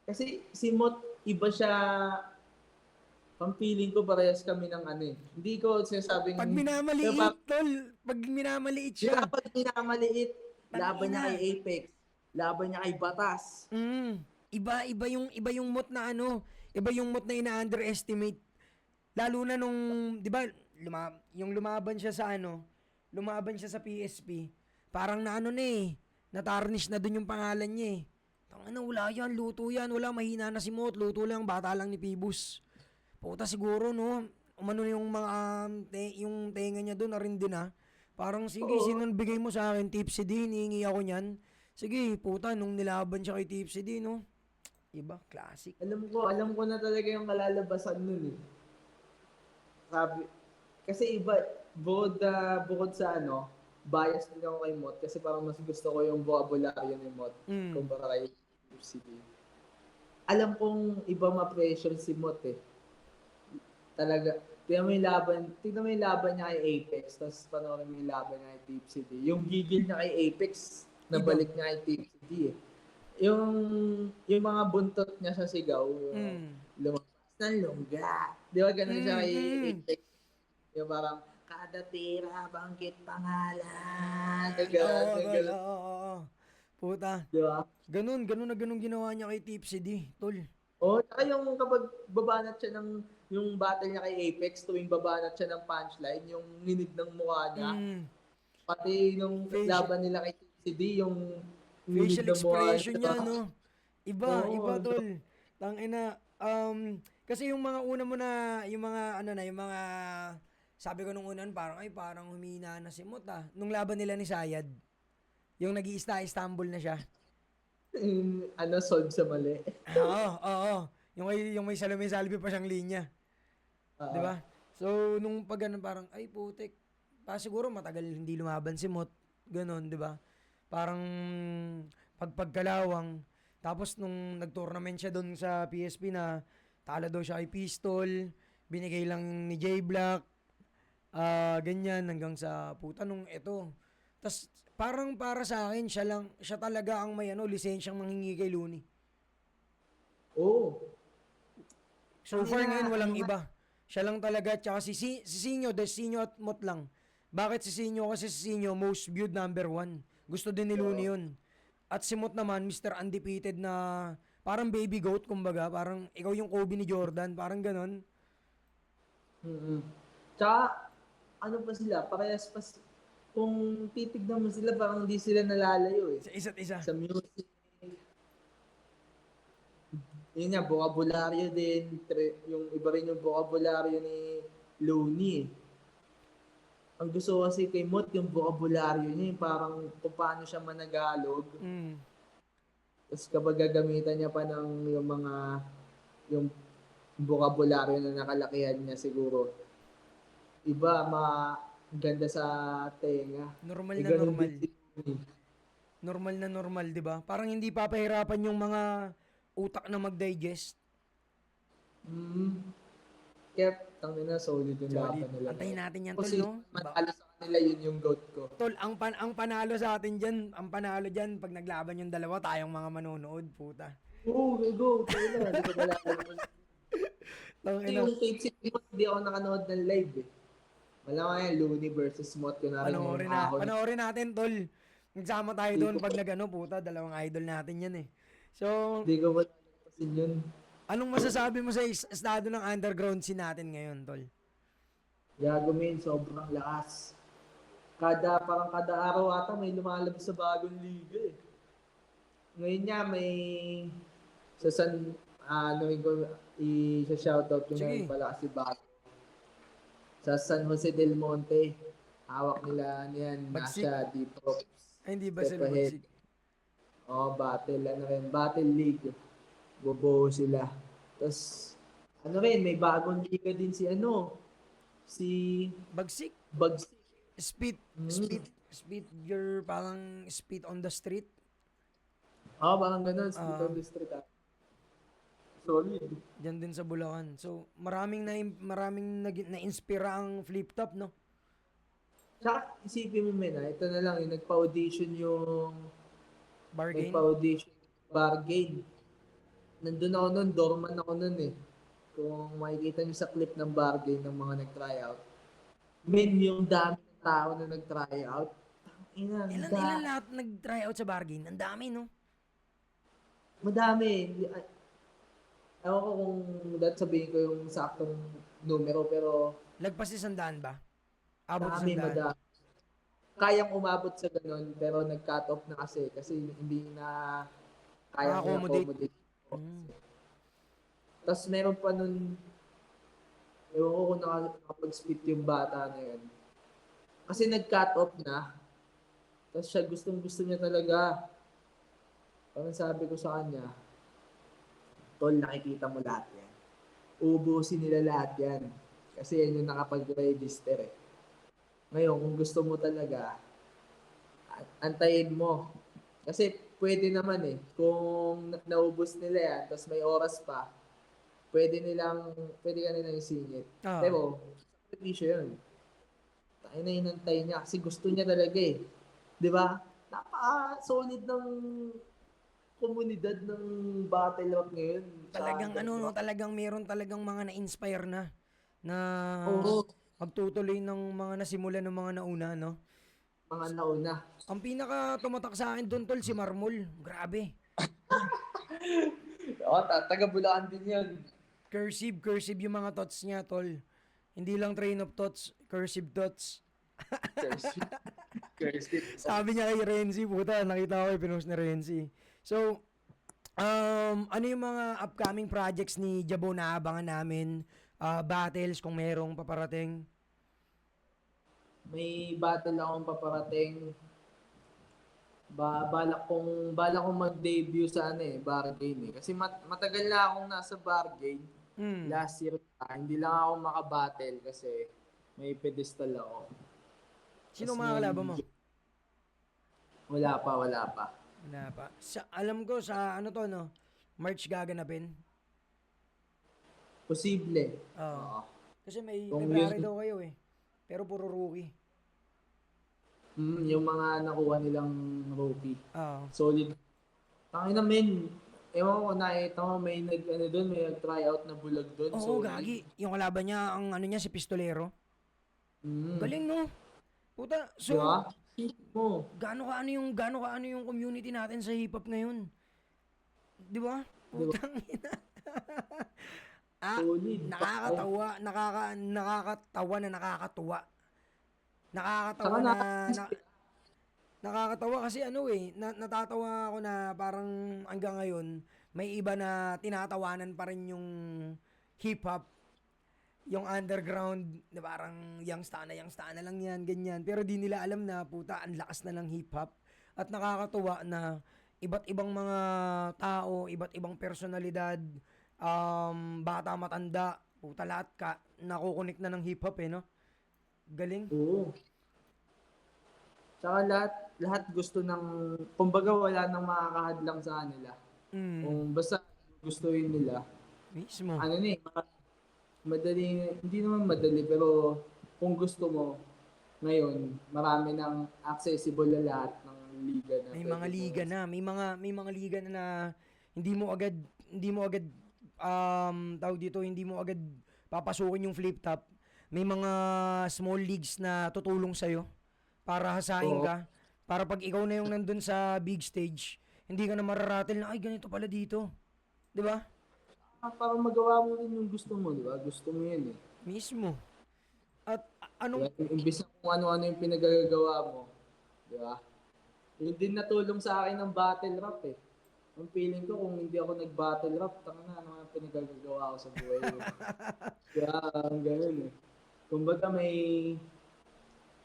Kasi si Mot, iba siya, pang feeling ko parehas kami ng ano eh. Hindi ko sinasabing... Pag minamaliit, tol. Pag minamaliit Di ba siya. pag minamaliit, laban niya Tangina. kay Apex, laban niya kay Batas. Iba yung Mot na ano, iba yung Mot na ina-underestimate. Lalo na nung, 'di ba, yung lumaban siya sa ano, lumaban siya sa PSP. Parang na ano na eh, na-tarnish na dun yung pangalan niya eh. Tangina, wala yan, luto yan, wala, mahina na si Mot, luto lang, bata lang ni Pibus. Puta siguro no, umano yung mga yung tenga niya doon na rin din ha. Parang sige, Oo. sino bigay mo sa akin, Tipsy D, hinihingi ako niyan. Sige, puta, nung nilaban siya kay Tipsy D, no? Iba, classic. Alam ko na talaga yung kalalabasan nun eh. Sabi, kasi iba, bukod sa ano, bias din ako kay Mot kasi parang mas gusto ko yung vocabulary ni Mot kumpara kay UCD. Alam kong iba ma-pressure si Mot eh. Talaga, tignan mo yung laban niya kay Apex, tapos panoorin mo yung laban niya kay Tipsy D. Yung gigil niya kay Apex, nabalik niya kay Tipsy D eh. Yung mga buntot niya sa sigaw, yung lumabas ng lungga. Di ba ganun siya kay Apex? Yung parang, kada tira, bangkit pangalan. Oo. Puta. Di ba? Ganun ginawa niya kay Tipsy D, tol. O, tsaka yung kapag babanat siya yung battle niya kay Apex, tuwing babanat siya ng punchline, yung nginig ng mukha niya, pati nung laban nila kay TCD, yung nginig Facial ng mukha expression niya, no? Iba, Oo, tol. Tangina, kasi yung mga una mo na, yung mga, sabi ko nung unan, parang humina na si Mot, ah. Nung laban nila ni Sayad, yung Istanbul na siya. solve sa mali. Oo. Yung may salumi-salbi pa siyang linya. Di ba? So, nung pag ganun, parang, ay putik. Siguro matagal hindi lumaban si Mot. Ganon, di ba? Parang pagkalawang. Tapos nung nag-tournament siya doon sa PSP na talo daw siya kay Pistol, binigay lang ni J Black, ganyan hanggang sa puta nung eto. Tas parang para sa akin siya talaga ang may lisensyang manghingi kay Looney. Oo. So far ngayon walang iba. Siya lang talaga, tsaka si Sinyo at Mot lang. Bakit si Sinyo? Kasi si Sinyo most viewed number 1. Gusto din ni Looney yun. At si Mot naman, Mr. Undefeated na parang baby goat, kumbaga. Parang ikaw yung Kobe ni Jordan. Parang ganon. Tsaka, ano pa sila, parehas pa, kung titignan mo sila, parang hindi sila nalalayo eh. Sa isa't isa. Sa music. Yun nga, bokabularyo din. Yung iba rin yung bokabularyo ni Looney eh. Ang gusto ko kasi kay Mot, yung bokabularyo niya, yung parang kung paano siya managalog. Tapos kapag gagamitan niya pa ng yung bokabularyo na nakalakihan niya siguro, iba, ganda sa tenga. Normal na normal. Normal na normal, di ba? Parang hindi papahirapan yung mga utak na mag-digest. Kaya, tangina, solid yung laban nila. Antayin natin yan, tol, Kasi no? manalo sa kanila, yun yung goat ko. Tol, ang panalo sa atin dyan, pag naglaban yung dalawa, tayong mga manonood, puta. Oo, go. Tayo na, hindi ko malalaman. Kasi Tangina. yung tape si Mot, hindi ako nakanood ng live eh. Wala nga yan, Looney versus Mot, yun na rin yung ahon. Panoorin natin, tol. Nagsama tayo doon pag puta, dalawang idol natin yan eh. So, Hindi ko yun. Anong masasabi mo sa estado ng underground scene natin ngayon, tol? Yagumin, sobrang lakas. Parang kada araw ata may lumalabas sa bagong liga eh. Ngayon nga may sa San, i-shoutout ko na rin Sige. pala si Bago. Sa San Jose del Monte, hawak nila niyan, Bagsik. Nasha, dito, Ay, hindi ba step sila ahead. bagsik? Battle League. Bobo sila. Tapos, may bagong liga din si Bagsik. Bugs. Spit. Mm. Spit your parang spit on the street. Parang ganun, Speed Ah, on the Street. Solid. Diyan din sa Bulacan. So, maraming na-inspira ang flip top, no? Tsaka, isipin mo, ito na lang, Bargain. nagpa-audition, bargain. Nandun ako nun, doorman ako nun eh. Kung makikita niyo sa clip ng bargain ng mga nag-tryout, yung dami ng tao na nag-tryout, Ilan lahat nag-try out sa bargain? Ang dami, no? madami. Ewan ko kung sabihin ko yung saktong numero, pero Lagpas 100 ba? Abot madami, 100. madami. Kayang umabot sa ganun, pero nag-cut off na kasi hindi na kayang Accommodate. i-accommodate. Mm. Tapos meron pa nun, ewan ko kung nakapag-split yung bata na yun. Kasi nag-cut off na. Tapos siya gusto niya talaga. Parang sabi ko sa kanya, Tol, nakikita mo lahat yan. Ubusin nila lahat yan. Kasi yan yung nakapag-register eh. Ngayon, kung gusto mo talaga, antayin mo. Kasi pwede naman eh. Kung naubos nila yan, tapos may oras pa, pwede ka nilang isingit. Ah. Pero, sakripisyo yun. Tayo na inantay niya kasi gusto niya talaga eh. Di ba? Napaka-solid ng komunidad ng battle rap ngayon. Talagang talagang meron talagang mga na-inspire na Oo, magtutuloy ng mga nasimulan ng mga nauna, no? mga nauna. Ang pinaka tumatak sa akin doon, tol, si Marmol. Grabe. Taga Bulacan din yun. Cursive yung mga thoughts niya, tol. Hindi lang train of thoughts, cursive thoughts. Cursive. Sabi niya kay Renzi, puta, nakita ko yung pinost ni Renzi. So, ano yung mga upcoming projects ni Jabo na abangan namin? Battles, kung merong paparating? May battle akong paparating. Balak kong mag-debut sa bargain eh. Kasi matagal na akong nasa bargain. Hmm. Last year hindi lang ako makabattle kasi may pedestal ako. Sino Tas mga kalaban mo? Wala pa. Wala pa. Alam ko sa ano to, no? March gaganapin. Posible. Oo. Oo. Kasi may Kung February yun- daw kayo eh. Pero puro rookie. yung mga nakuha nilang rookie. Oo. Solid. Tangina men. Ewan ko nakita mo may nag-tryout na bulag doon. Oo, gagi. Yung kalaban niya, ang ano niya, si Pistolero. Galing, no? Puta, Di so, ba? Mo. gaano kaano yung community natin sa hip hop ngayon? Di ba? Di ba? Putang ina. Solid. Nakakatawa, nakakatawa na nakakatuwa. Nakakatawa Saka nakakatawa kasi natatawa ako na parang hanggang ngayon may iba na tinatawanan pa rin yung hip hop, yung underground na parang youngsta na lang yan, ganyan. Pero di nila alam na puta, ang lakas na ng hip hop. At nakakatuwa na iba't ibang mga tao, iba't ibang personalidad, bata, matanda, puta lahat nakukunik na ng hip hop no? Galing. Oo. Tsaka lahat gusto kumbaga wala nang makakahadlang sa kanila. Kung basta gustuin nila. Mismo. Madali, hindi naman madali, pero kung gusto mo, ngayon, marami ng accessible na lahat ng liga na May mga liga na, may mga liga na hindi mo agad tawag dito, hindi mo agad papasukin yung flip top. May mga small leagues na tutulong sa'yo para hasain ka. Para pag ikaw na yung nandun sa big stage, hindi ka na mararatel na, ay ganito pala dito. 'Di ba? Para magawa mo rin yung gusto mo, di ba? Gusto mo yun eh. Mismo. At Diba? anong Imbis na kung ano-ano yung pinagagawa mo, di ba? Yun din natulong sa akin ng battle rap eh. Ang feeling ko kung hindi ako nag-battle rap, tanga na, ano nga pinagagawa ko sa buhay ko. Kaya ang ganun eh. Kumbaga may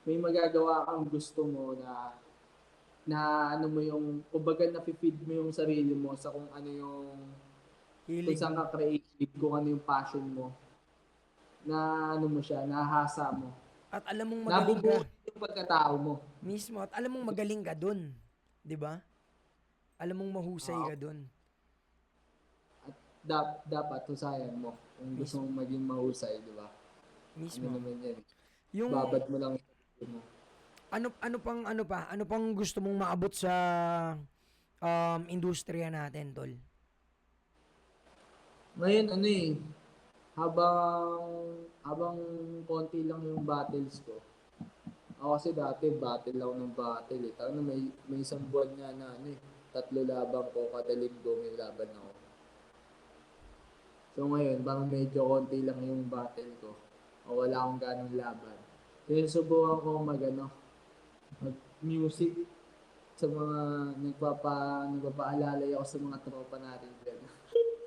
magagawa kang gusto mo na ano mo yung, kumbaga na-feed mo yung sarili mo sa kung ano yung, kung hilig saan mo? ka creative, kung ano yung passion mo, na ano mo siya, nahasa mo. At alam mong magaling ka. Nabubuo yung pagkatao mo. Mismo. At alam mong magaling ka dun. 'Di ba? Alam mong mahusay Ah, ka dun. at dapat husayan mo kung gusto Mismo. mong maging mahusay, di ba? Ano Mismo. naman yan? Yung Babad mo lang yung sarili mo. ano pang gusto mong maabot sa industriya natin, tol? Ngayon, ano eh, habang habang konti lang yung battles ko. Ako kasi dati battle ako ng battle eh. Tawag na may isang buwan nga na ano eh, 3 labang ko, kada linggo may laban ako. So ngayon, parang medyo konti lang yung battle ko. O wala akong ganong laban. Kaya subukan ko mag-music sa mga nagpapaalalay ako sa mga tropa natin dyan.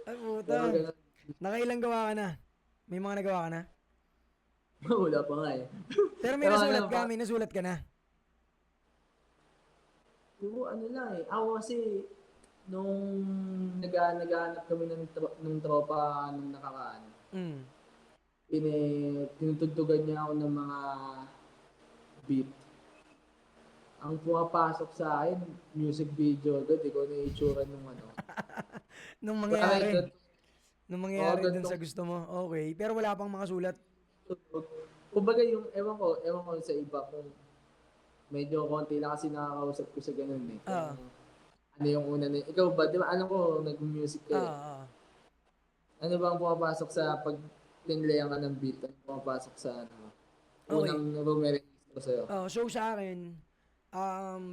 Ay, Pero puta. ganun, Nakailang gawa ka na? May mga nagawa ka na? wala pa nga eh. Pero may Pero nasulat ano, ka, may nasulat ka na. puro ano lang eh. Ako kasi, nung naghahanap kami ng tropa nung nakaraan, Mm. tinutugtugan niya ako ng mga beat. Ang pumapasok sa akin, music video agad, ikaw na yung itsura nung ano. Nung Bakit mangyari. ganito? Nung Oo, mangyari dun ganito. sa gusto mo. Okay. Pero wala pang mga sulat. Kumbaga yung, ewan ko sa iba kung medyo konti lang kasi nakakausap ko sa ganun eh. Kung Ah. ano yung una na, ikaw ba, di ba, alam ko, nag-music ka eh. Ah. Ano ba ang pumapasok sa pag tinlayan ka ng beat? Ano pumapasok sa ano? Okay. Unang rumerehistro sa'yo? So sa akin,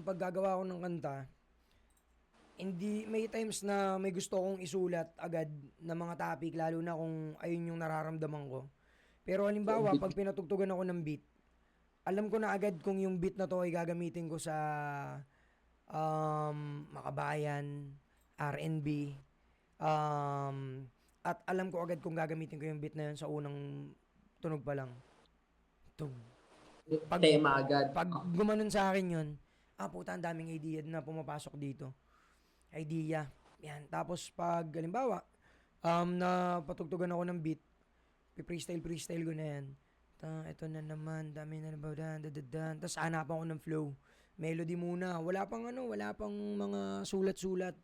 pag gagawa ko ng kanta, hindi may times na may gusto kong isulat agad na mga topic lalo na kung ayun yung nararamdaman ko. Pero So, halimbawa, beat, pag pinatugtugan ako ng beat, alam ko na agad kung yung beat na to ay gagamitin ko sa makabayan, R&B, um, at alam ko agad kung gagamitin ko yung beat na yun sa unang tunog pa lang. Tung. Pag, tema agad. pag gumanon sa akin yun, puta, ang daming idea na pumapasok dito. Idea. Yan. Tapos pag, halimbawa, na patugtugan ako ng beat, freestyle ko na yan. Ito na naman, dami na naman, dan. Tapos hanapan ko ng flow. Melody muna. Wala pang mga sulat-sulat.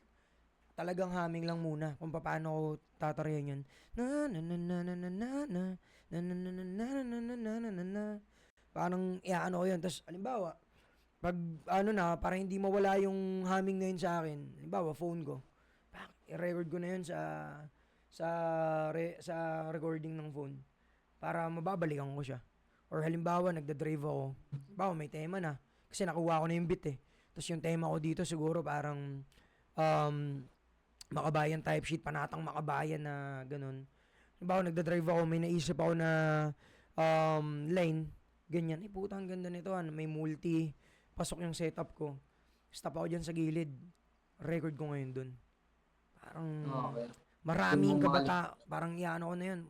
Talagang humming lang muna kung paano ko tatarayan yun. Na na na na na na na na na na na na na na na na na na na. Parang iaano ko yun. Tapos, halimbawa, pag ano na, para hindi mawala yung humming na yun sa akin, halimbawa, phone ko, i-record ko na yun sa recording ng phone para mababalikan ko siya. Or halimbawa, nagda-drive ako, halimbawa, may tema na, kasi nakuha ko na yung beat eh. Tapos yung tema ko dito siguro parang um, makabayan type sheet, panatang makabayan na ganun. Halimbawa, nagda-drive ako, may naisip ako na line, ganyan. Putang ganda nito, may multi, pasok yung setup ko. Stop ako dyan sa gilid. Record ko ngayon dun. Parang Okay. Doon mo maraming makalimutan. parang iano ko na yun.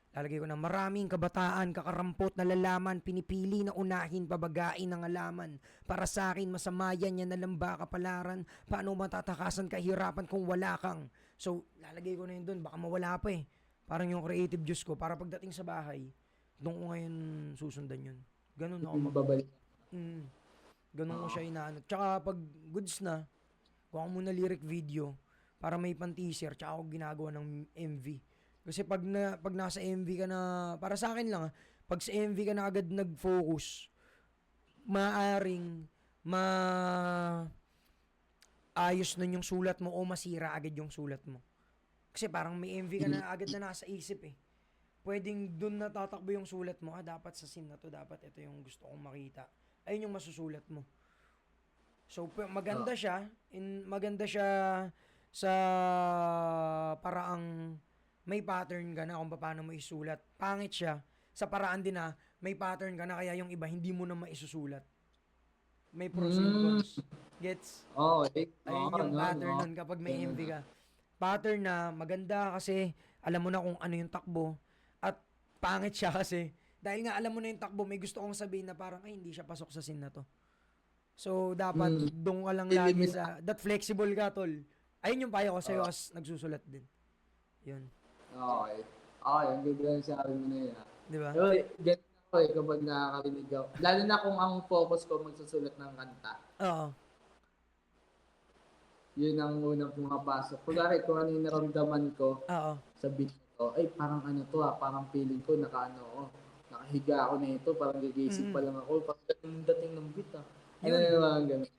Lalagay ko na maraming kabataan, kakarampot na lalaman, pinipili na unahin, pabagain ng alaman. Para sa akin, masama yan na lang ba kapalaran? Paano matatakasan kahirapan kung wala kang? So, lalagay ko na yun dun. Baka mawala pa eh. Parang yung creative juice ko. Para pagdating sa bahay, doon ko ngayon susundan yun. Ganun ako Yung babalik. Mm, ganun ko Oo. siya inaano. Tsaka pag goods na, kuha ko muna lyric video para may pan-teaser tsaka ako ginagawa ng MV. Kasi pag nasa MV ka na, para sa akin lang pag sa MV ka na agad nag-focus, maaring ma ayos nun yung sulat mo o masira agad yung sulat mo. Kasi parang may MV ka na agad na nasa isip eh. Pwedeng dun natatakbo yung sulat mo, dapat sa scene na to, dapat ito yung gusto kong makita. Ayun yung masusulat mo. So, maganda Oo. siya, maganda siya sa paraang may pattern ka na kung paano mo isulat. Pangit siya sa paraan din na may pattern ka na kaya yung iba hindi mo na maisusulat. May pros and Hmm, cons. Gets? okay. Ayun Oo, yung no, pattern no. nun kapag may Ganun MV na. ka. Pattern na maganda kasi alam mo na kung ano yung takbo at pangit siya kasi dahil nga alam mo na yung takbo, may gusto kong sabihin na parang ay hindi siya pasok sa scene na to. So dapat Hmm, doon ka lang lagi lilimit. sa that flexible ka tol. Ayun yung payo ko sa'yo Oo, as nagsusulat din. Yun. okay. Okay, ang ganda yung sabi mo na yun. Ah. Di ba? Pero ganun ako kapag nakakarinig ako. Lalo na kung ang focus ko magsusulat ng kanta. Oo. Yun ang unang pumapasok. Kunwari, kung ano yung naramdaman ko Oo. sa beat ko, ay parang ano to ah, parang feeling ko nakaano ako. Nakahiga ako na ito, parang gigising pa Mm. lang ako. Parang ganun yung dating ng beat ah. Ano Yun. yung mga ganun?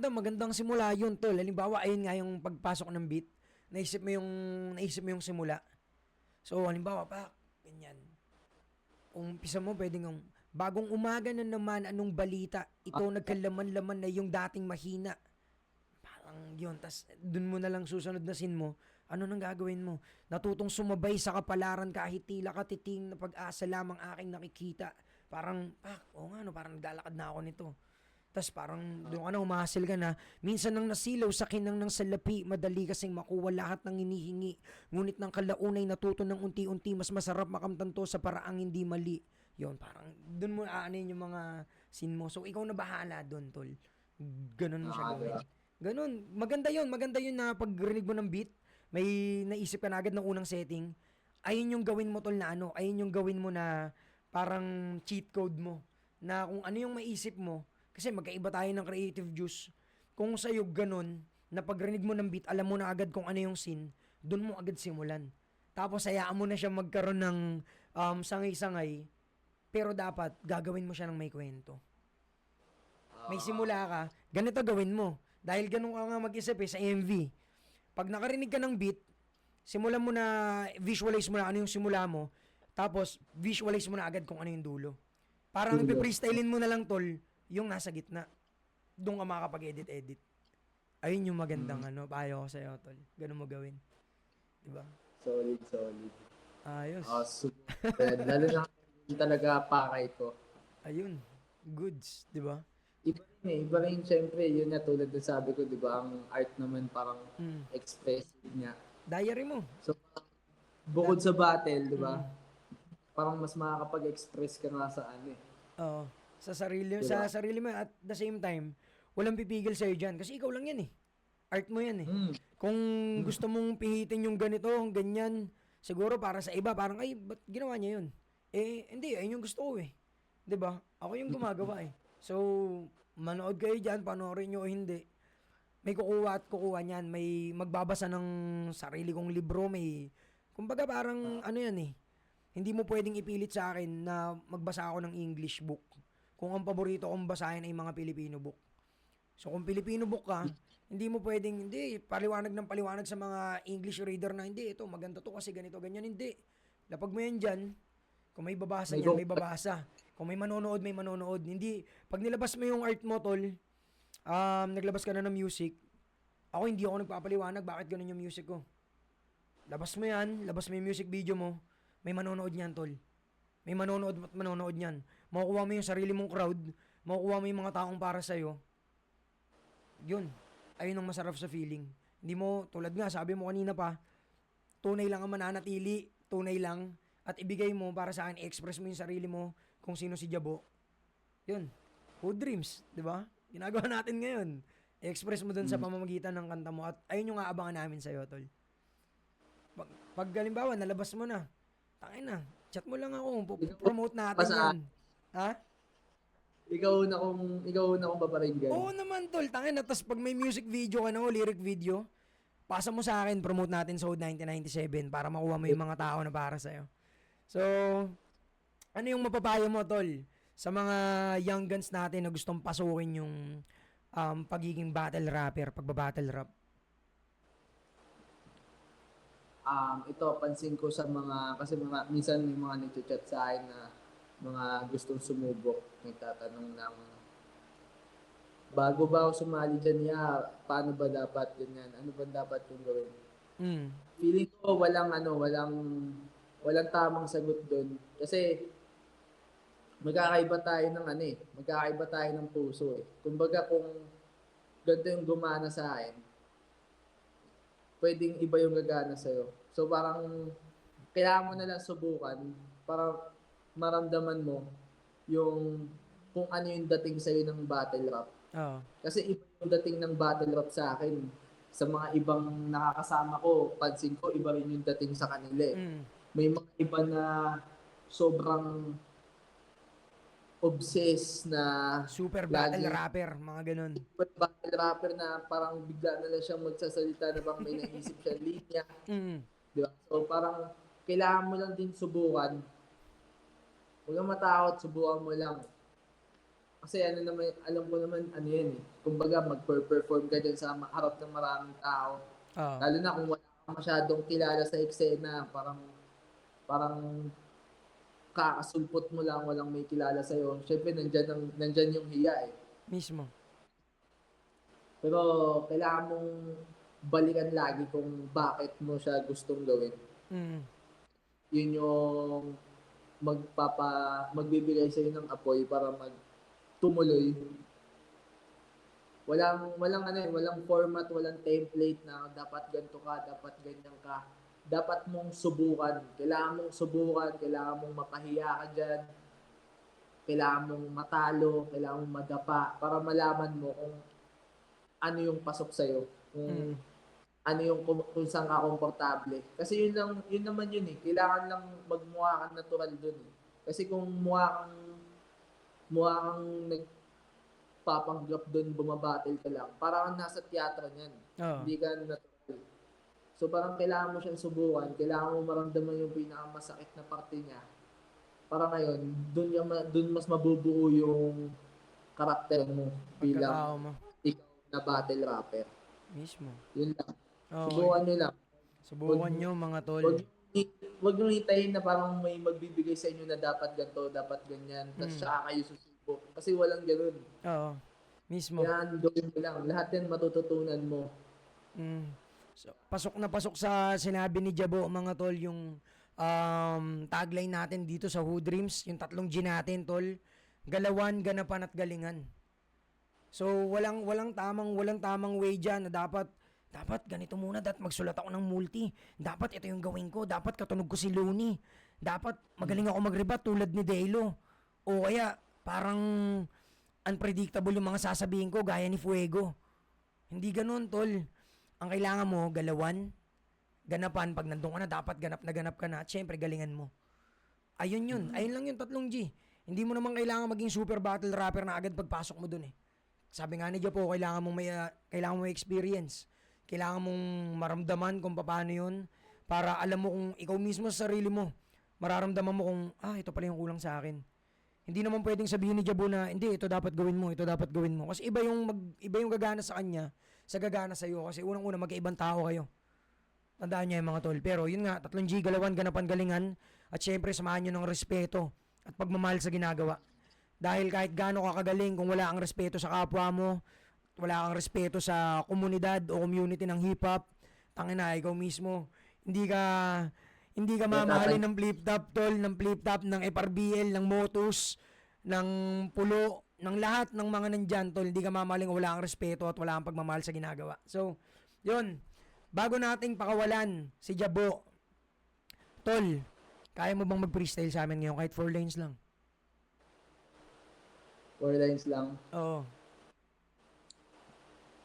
Magandang simula yun tol. Halimbawa ayun nga yung pagpasok ng beat, naisip mo yung simula. So halimbawa pa ganyan. Umpisa mo pwedeng yung bagong umaga na naman anong balita. Ito nagkalaman-laman na yung dating mahina. Parang yun. Tas dun mo na lang susunod na scene mo. Ano nang gagawin mo? Natutong sumabay sa kapalaran kahit tila katiting na pag-asa lamang aking nakikita. Parang, oo nga no, parang naglalakad na ako nito. Tas parang doon ka na, umahasil ka na. Minsan nang nasilaw sa kinang ng salapi, madali kasing makuha lahat ng hinihingi. Ngunit ng kalaunay natuto ng unti-unti, mas masarap makamtanto sa paraang hindi mali. Yon parang doon mo aanin yung mga scene mo. So ikaw na bahala doon, tol. Ganun mo siya gawin. Nakakagawa. Ganun. Maganda yun na pagrinig mo ng beat, may naisip ka na agad ng unang setting. Ayun yung gawin mo, tol, na ano. Ayun yung gawin mo na parang cheat code mo. Na kung ano yung maisip mo, kasi magkaiba tayo ng creative juice. Kung sa'yo ganun, na pagrinig mo ng beat, alam mo na agad kung ano yung scene, dun mo agad simulan. Tapos hayaan mo na siya magkaroon ng sangay-sangay, pero dapat gagawin mo siya ng may kwento. May simula ka, ganito gawin mo. Dahil ganun ka nga mag-isip sa MV. Pag nakarinig ka ng beat, simulan mo na, visualize mo na ano yung simula mo, tapos visualize mo na agad kung ano yung dulo. Parang Dulo. ipiprestylein mo na lang tol, yung nasa gitna. Doon ka makakapag-edit-edit. Ayun yung magandang payo ko sa'yo tol. Ganun mo gawin. Diba? Solid, solid. Ayos. Super. Lalo na yun talaga pakay ko. Ayun. Goods. Diba? Iba rin eh. Iba rin syempre. Yun na tulad na sabi ko, di ba? Ang art naman parang Mm. expressive niya. Diary mo. So, bukod sa battle, di ba? Mm. Parang mas makakapag-express ka nga sa ano eh. Oo. Di Sa ba? sarili mo at the same time, walang pipigil sa'yo dyan. Kasi ikaw lang yan eh. Art mo yan eh. Mm. Kung gusto mong pihitin yung ganito, ganyan, siguro para sa iba, parang, ay, ba't ginawa niya yun? Eh, hindi, ayun yung gusto ko eh. 'Di ba? Ako yung gumagawa eh. So, manood kayo dyan, panoorin nyo o hindi. May kukuha at kukuha niyan. May magbabasa ng sarili kong libro. May, kumbaga parang, ano yan eh. Hindi mo pwedeng ipilit sa akin na magbasa ako ng English book. Kung ang paborito kong basahin ay mga Filipino book. So kung Filipino book ka, hindi mo pwedeng, hindi, paliwanag ng paliwanag sa mga English reader na, hindi, ito, maganda to kasi ganito, ganyan, hindi. Lapag mo yan dyan, kung may babasa May niyan, go. may babasa. Kung may manonood, may manonood. Hindi, pag nilabas mo yung art mo, tol, naglabas ka na ng music, ako hindi ako nagpapaliwanag bakit ganun yung music ko. Labas mo yan, labas mo yung music video mo, may manonood niyan, tol. May manonood at manonood niyan. Makukuha mo yung sarili mong crowd, makukuha mo yung mga taong para sa'yo, yun, ayun ang masarap sa feeling. Hindi mo, tulad nga, sabi mo kanina pa, tunay lang ang mananatili, tunay lang, at ibigay mo para sa akin, i-express mo yung sarili mo kung sino si Jabo. Yun, Hood Dreams, di ba? Ginagawa natin ngayon. I-express mo dun sa pamamagitan ng kanta mo at ayun yung aabangan namin sa'yo, tol. Pag halimbawa, nalabas mo na, tangin na, chat mo lang ako, promote natin yan. Ha? Ikaw na kong paparinggan. Oo naman tol, tangin na. Tapos pag may music video ka na o lyric video, pasa mo sa akin, promote natin sa Hood 1997 para makuha mo yung mga tao na para sa'yo. So, ano yung mapapayo mo tol sa mga young guns natin na gustong pasukin yung pagiging battle rapper, pagbabattle rap? Ito, pansin ko sa mga, kasi minsan may mga nagchat sa akin na mga gustong sumubok, nagtatanong ng bago ba ako sumali dyan, paano ba dapat ganyan? Ano ba dapat kong gawin? Mm. Feeling ko walang tamang sagot doon. Kasi magkakaiba tayo ng magkakaiba tayo ng puso eh. Kumbaga kung ganito yung gumana sa akin, pwedeng iba yung gagana sa'yo. So parang kailangan mo na lang subukan para maramdaman mo yung kung ano yung dating sa'yo ng battle rap. Oo. Kasi iba yung dating ng battle rap sa akin. Sa mga ibang nakakasama ko, pansin ko, iba rin yung dating sa kanila eh. Mm. May mga iba na sobrang obsessed na Super battle lagi rapper, mga ganun. super battle rapper na parang bigla na lang siyang magsasalita na bang may naisip siya linya. Mm. Di ba? So parang kailangan mo lang din subukan. Huwag kang matakot, subukan mo lang. Kasi ano naman, alam ko naman ano yan eh. Kumbaga mag-perform ka dyan sa harap ng maraming tao. Oo. Lalo na kung wala kang masyadong kilala sa eksena, parang kakasulpot mo lang, walang may kilala sa'yo. Siyempre, nandyan yung hiya eh. Mismo. Pero kailangan mong balikan lagi kung bakit mo siya gustong gawin. Mm. Yun yung magbibigay sa'yo ng apoy para tumuloy. Walang format, walang template na dapat ganito ka, dapat ganyan ka. Dapat mong subukan. Kailangan mong subukan, kailangan mong mapahiya ka dyan, kailangan mong matalo, kailangan mong madapa para malaman mo kung ano yung pasok sa'yo. Kung Mm. ano yung kung saan ka komportable. Kasi yun naman yun eh. Kailangan lang magmukha kang natural dun eh. Kasi kung mukha kang nagpapanggap dun, bumabattle ka lang, parang kang nasa teatro niyan. Oo. Hindi ka natural. So parang kailangan mo siyang subukan, kailangan mo maramdaman yung pinakamasakit na parte niya. Para ngayon, dun mas mabubuo yung karakter mo Pagkatao bilang mo. ikaw na battle rapper. Mismo. Yun lang. Okay. Subukan nyo lang. Subukan nyo, mga tol. Wag nyo hintayin na parang may magbibigay sa inyo na dapat ganito, dapat ganyan, tapos Mm. saka kayo susubok. Kasi walang ganun. Oo. Mismo. Kaya gawin mo lang. Lahat yan matututunan mo. Mm. So, pasok sa sinabi ni Jabo, mga tol, yung tagline natin dito sa Who Dreams, yung 3 G natin, tol. Galawan, ganapan at galingan. So walang tamang way diyan na dapat ganito muna, dapat magsulat ako ng multi. Dapat ito yung gawin ko, dapat katunog ko si Looney. Dapat magaling ako mag-rebat tulad ni Delo. O kaya parang unpredictable yung mga sasabihin ko gaya ni Fuego. Hindi ganoon, tol. Ang kailangan mo, galawan, ganapan. Pag nandun ka na, dapat ganap ka na. At syempre, galingan mo. Ayun yun. Ayun lang yung 3 G. Hindi mo naman kailangan maging super battle rapper na agad pagpasok mo dun eh. Sabi nga ni Japo, kailangan mo may experience. Kailangan mong maramdaman kung paano yun para alam mo kung ikaw mismo sa sarili mo, mararamdaman mo kung, ito pala yung kulang sa akin. Hindi naman pwedeng sabihin ni Jabo na, hindi, ito dapat gawin mo, ito dapat gawin mo. Kasi iba yung gagana sa kanya, sa gagana sa iyo. Kasi unang-una, magkaibang tao kayo. Tandaan niya yung mga tol. Pero yun nga, 3 G, galawan, ganapan, galingan. At syempre, samahan nyo ng respeto at pagmamahal sa ginagawa. Dahil kahit gaano ka kagaling, kung wala kang respeto sa kapwa mo, wala kang respeto sa komunidad o community ng hip-hop, tangina, ikaw mismo, hindi ka mamahalin ng flip-top, tol, ng flip-top, ng FRBL, ng Motus, ng Pulo, ng lahat ng mga nandyan, tol, hindi ka mamahalin kung wala kang respeto at wala kang pagmamahal sa ginagawa. So, yun, bago nating pakawalan si Jabo, tol, kaya mo bang mag-freestyle sa amin ngayon kahit 4 lines lang? 4 lines lang. Oo.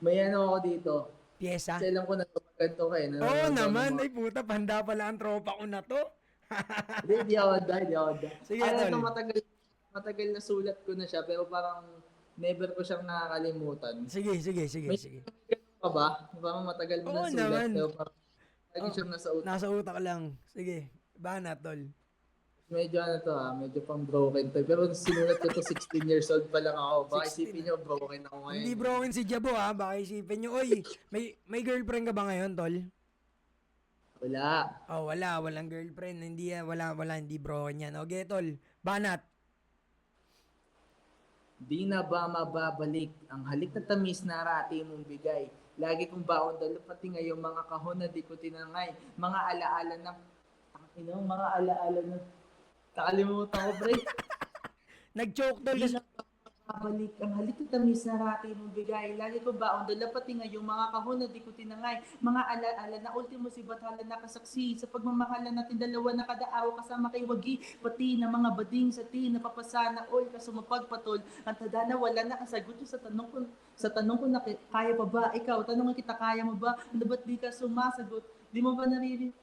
May ano ako dito. Pyesa? Kasi alam ko na ganito ka eh. Oo Nanonood ako ng naman, mga... ay puta, panda pala ang tropa ko na to. Hindi ako da. Sige, Ano tol. to, matagal na sulat ko na siya, pero parang never ko siyang nakakalimutan. Sige. May ganun pa ba? Parang matagal mo Oo na sulat, naman. pero parang lagi Oh, siyang nasa utak. nasa utak lang. Sige, bana, tol. Medyo ano to medyo pang broken to. Pero sinulat ko to 16 years old pa lang ako. Baka 16. isipin nyo broken ako ngayon. Hindi broken si Jabo ha, baka isipin nyo, oy, may girlfriend ka ba ngayon, tol? Wala. Oh, walang girlfriend, hindi broken yan. Okay, tol, banat. Di na ba mababalik ang halik na tamis na rati mong bigay? Lagi kong baon dalo pati ngayong mga kahon na di ko tinangay. Mga alaala ng mga alaala ng kakalimutan ko, pre. Nag-choke tol Di kasi na ba mababalik ang halik na tamis na rati mong bigay? Lagi kong baon dalo pati ngayong mga kahon na di ko tinangay. Mga alaala na ultimo si Bathala nakasaksi sa pagmamahalan natin dalawa na kada araw kasama kay Wagi pati na mga bading sa napapasana all kasumapagpatol ang tadana wala na kasagot sa tanong ko na kaya pa ba ikaw tanong kita kaya mo ba ano ba't di ka sumasagot di mo ba naririnig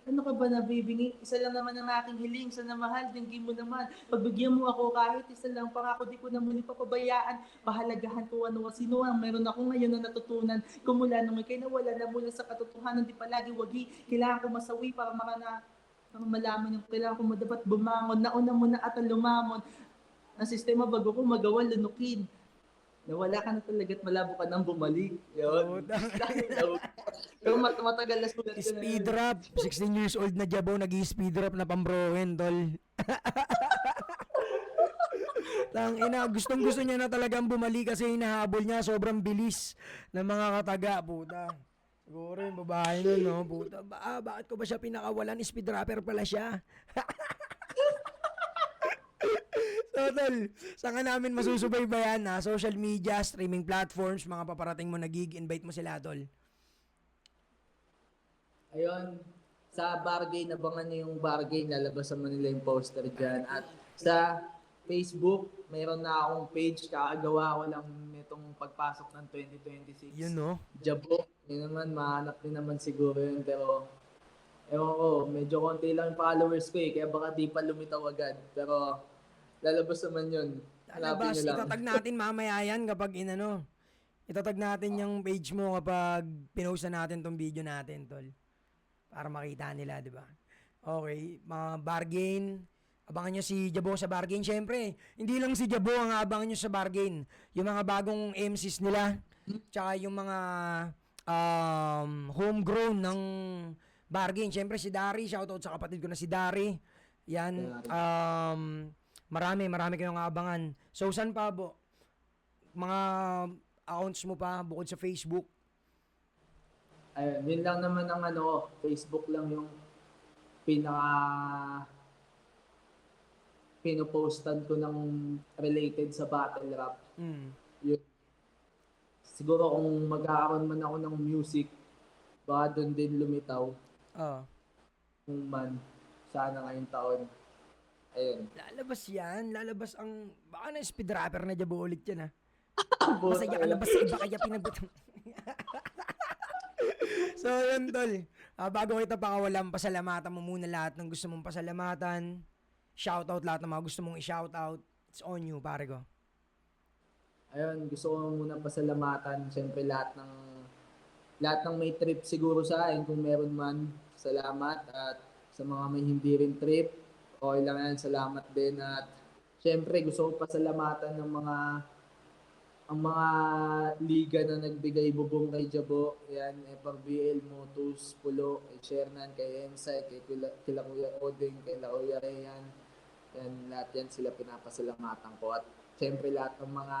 ano ka ba nabibingi isa lang naman ang aking hiling sa namahal dinggi mo naman pagbigyan mo ako kahit isa lang pangako di ko na muli papabayaan pahalagahan ko ano sino ang meron ako ngayon na natutunan kumula nung ikay nawala na mula sa katotohanan di palagi wagi kailangan ko masawi para malaman yung kailangan ko madapat bumangon nauna mo na at lumamon ang sistema bago ko magawa lunukin nawala ka na talaga at malabo ka nang bumalik. Yun. Pero matagal na sulat ko na speed yun. rap. 16 years old na Jabo, nag-speed rap na pambroken, tol. Ina, gustong-gusto niya na talagang bumalik kasi hinahabol niya sobrang bilis ng mga kataga, puta. Siguro yung babae nun, no? Puta, bakit ko ba siya pinakawalan? Speed rapper pala siya. So, tol, saan ka namin masusubaybayan na social media, streaming platforms, mga paparating mo na gig, invite mo sila, tol. Ayun, sa bargain, abangan niyo yung bargain, lalabas naman nila yung poster dyan. At sa Facebook, mayroon na akong page, kakagawa ko lang nitong pagpasok ng 2026. Yun, no? Jabo, yun naman, mahanap din naman siguro yun, pero ewan ko, medyo konti lang yung followers ko kaya baka di pa lumitaw agad. Pero lalabas naman yun. Hanapin Lalabas, nyo lang. itatag natin mamaya yan kapag itatag natin yung page mo kapag pinost na natin tong video natin, tol. Para makita nila, di ba? Okay, mga bargain. Abangan nyo si Jabo sa bargain. Siyempre, hindi lang si Jabo ang abangan nyo sa bargain. Yung mga bagong MCs nila, tsaka yung mga homegrown ng bargain. Siyempre, si Dari. Shoutout sa kapatid ko na si Dari. Yan. Marami kayong abangan. So, saan pa, Bo? Mga accounts mo pa bukod sa Facebook? Ayun, yun lang naman ang Facebook lang yung pinaka pinopostan ko ng related sa battle rap. Yun. Siguro kung magkakaroon man ako ng music, baka doon din lumitaw. Kung man, sana ngayong taon. Ayun. Lalabas yan. Lalabas ang... Baka na speed rapper na Jabo ulit yan, ha? Buta Masaya ka kalabas sa iba kaya pinagot. So, yun, tol. Bago kita pakawalan, pasalamatan mo muna lahat ng gusto mong pasalamatan. Shoutout lahat ng mga gusto mong i-shoutout. It's on you, pare ko. Ayun, gusto ko muna pasalamatan siyempre lahat ng may trip siguro sa akin kung meron man. Salamat at sa mga may hindi rin trip, okay lang yan, salamat din at siyempre gusto ko pasalamatan ng ang mga liga na nagbigay bubong kay Jabo. Yan, FRBL, Motus, Pulo, kay Shernan, kay Ensay, kay kila Kuya Oding, kay Kuya Rayan. Yan, lahat yan sila pinapasalamatan ko. At siyempre lahat ng mga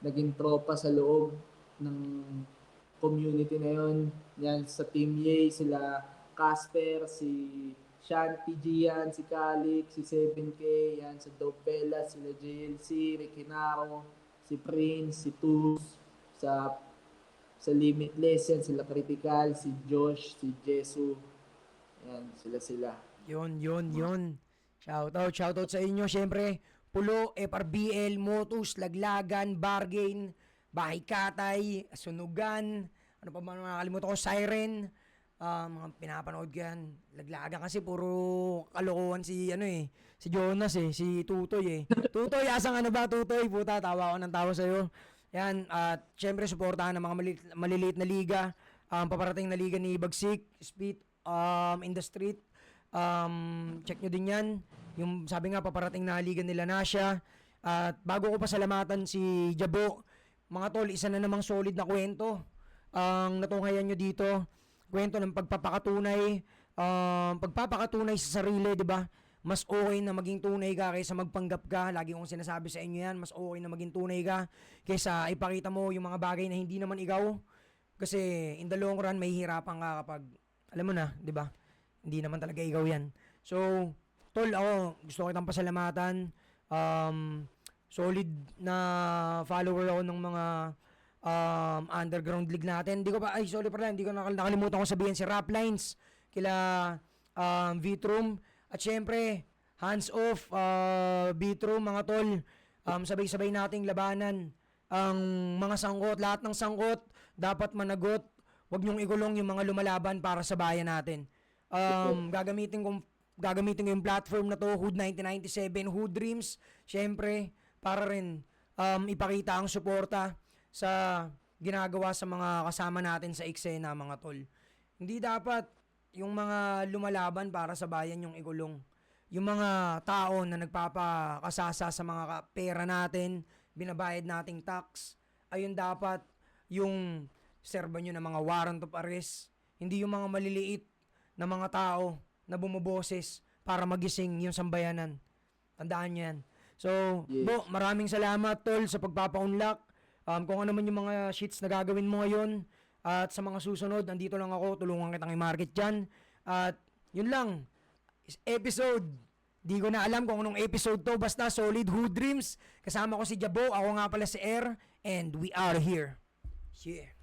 naging tropa sa loob ng community na yun. Yan, sa Team Yay, sila Casper, si Shanti Gian, si Kalik, si 7K, yan, sa Dopela, sila JLC, Ricky Naro, si Prince, si Tuz, sa Limitless, yan, sila Critical, si Josh, si Jesu, yan, sila. Yun. Shoutout sa inyo. Siyempre, Pulo, FRBL, Motus, Laglagan, Bargain, Bahay Katay, Sunugan, ano pa mga nakalimutan ko, Siren, mga pinapanood ko yan. Laglagan kasi puro kalokohan si Jonas si Tutoy Tutoy, asang ano ba Tutoy? Puta, tawa ko ng tawa sa'yo. Yan, at syempre suportahan ng mga maliliit na liga. Paparating na liga ni Bagsik, Speed, in the street. Check nyo din yan. Yung sabi nga paparating na liga nila Nasha. At bago ko pasalamatan si Jabo, mga tol, isa na namang solid na kwento ang natunghayan nyo dito. Kwento ng pagpapakatunay sa sarili, 'di ba? mas okay na maging tunay ka kaysa magpanggap ka. Lagi kong sinasabi sa inyo yan, mas okay na maging tunay ka kaysa ipakita mo yung mga bagay na hindi naman ikaw. Kasi in the long run, may hirapan ka kapag, alam mo na, di ba? Hindi naman talaga ikaw yan. So, tol, ako, gusto ko kitang pasalamatan. Solid na follower ako ng mga underground league natin. Hindi ko pa, ay sorry pala, hindi ko nakalimutan ko sabihin si Rap Lines, kila Vitrum, at syempre, hands off, Vitrum, mga tol, sabay-sabay nating labanan ang mga sangkot, lahat ng sangkot, dapat managot, wag niyong ikulong yung mga lumalaban para sa bayan natin. Gagamitin ko yung platform na to, Hood 1997, Hood Dreams, syempre, para rin ipakita ang suporta sa ginagawa sa mga kasama natin sa eksena, mga tol. Hindi dapat yung mga lumalaban para sa bayan yung ikulong. Yung mga tao na nagpapakasasa sa mga pera natin, binabayad nating tax, ayun dapat yung serba nyo ng mga warrant of arrest. Hindi yung mga maliliit na mga tao na bumuboses para magising yung sambayanan. Tandaan nyo yan. So, Yes. Bo, maraming salamat tol sa pagpapa-unlock. Kung ano man yung mga sheets na gagawin mo ngayon at sa mga susunod, andito lang ako, tulungan kitang i-market dyan. At yun lang, episode, di ko na alam kung anong episode to, basta Solid Hood Dreams. Kasama ko si Jabo, ako nga pala si Air, and we are here. Yeah.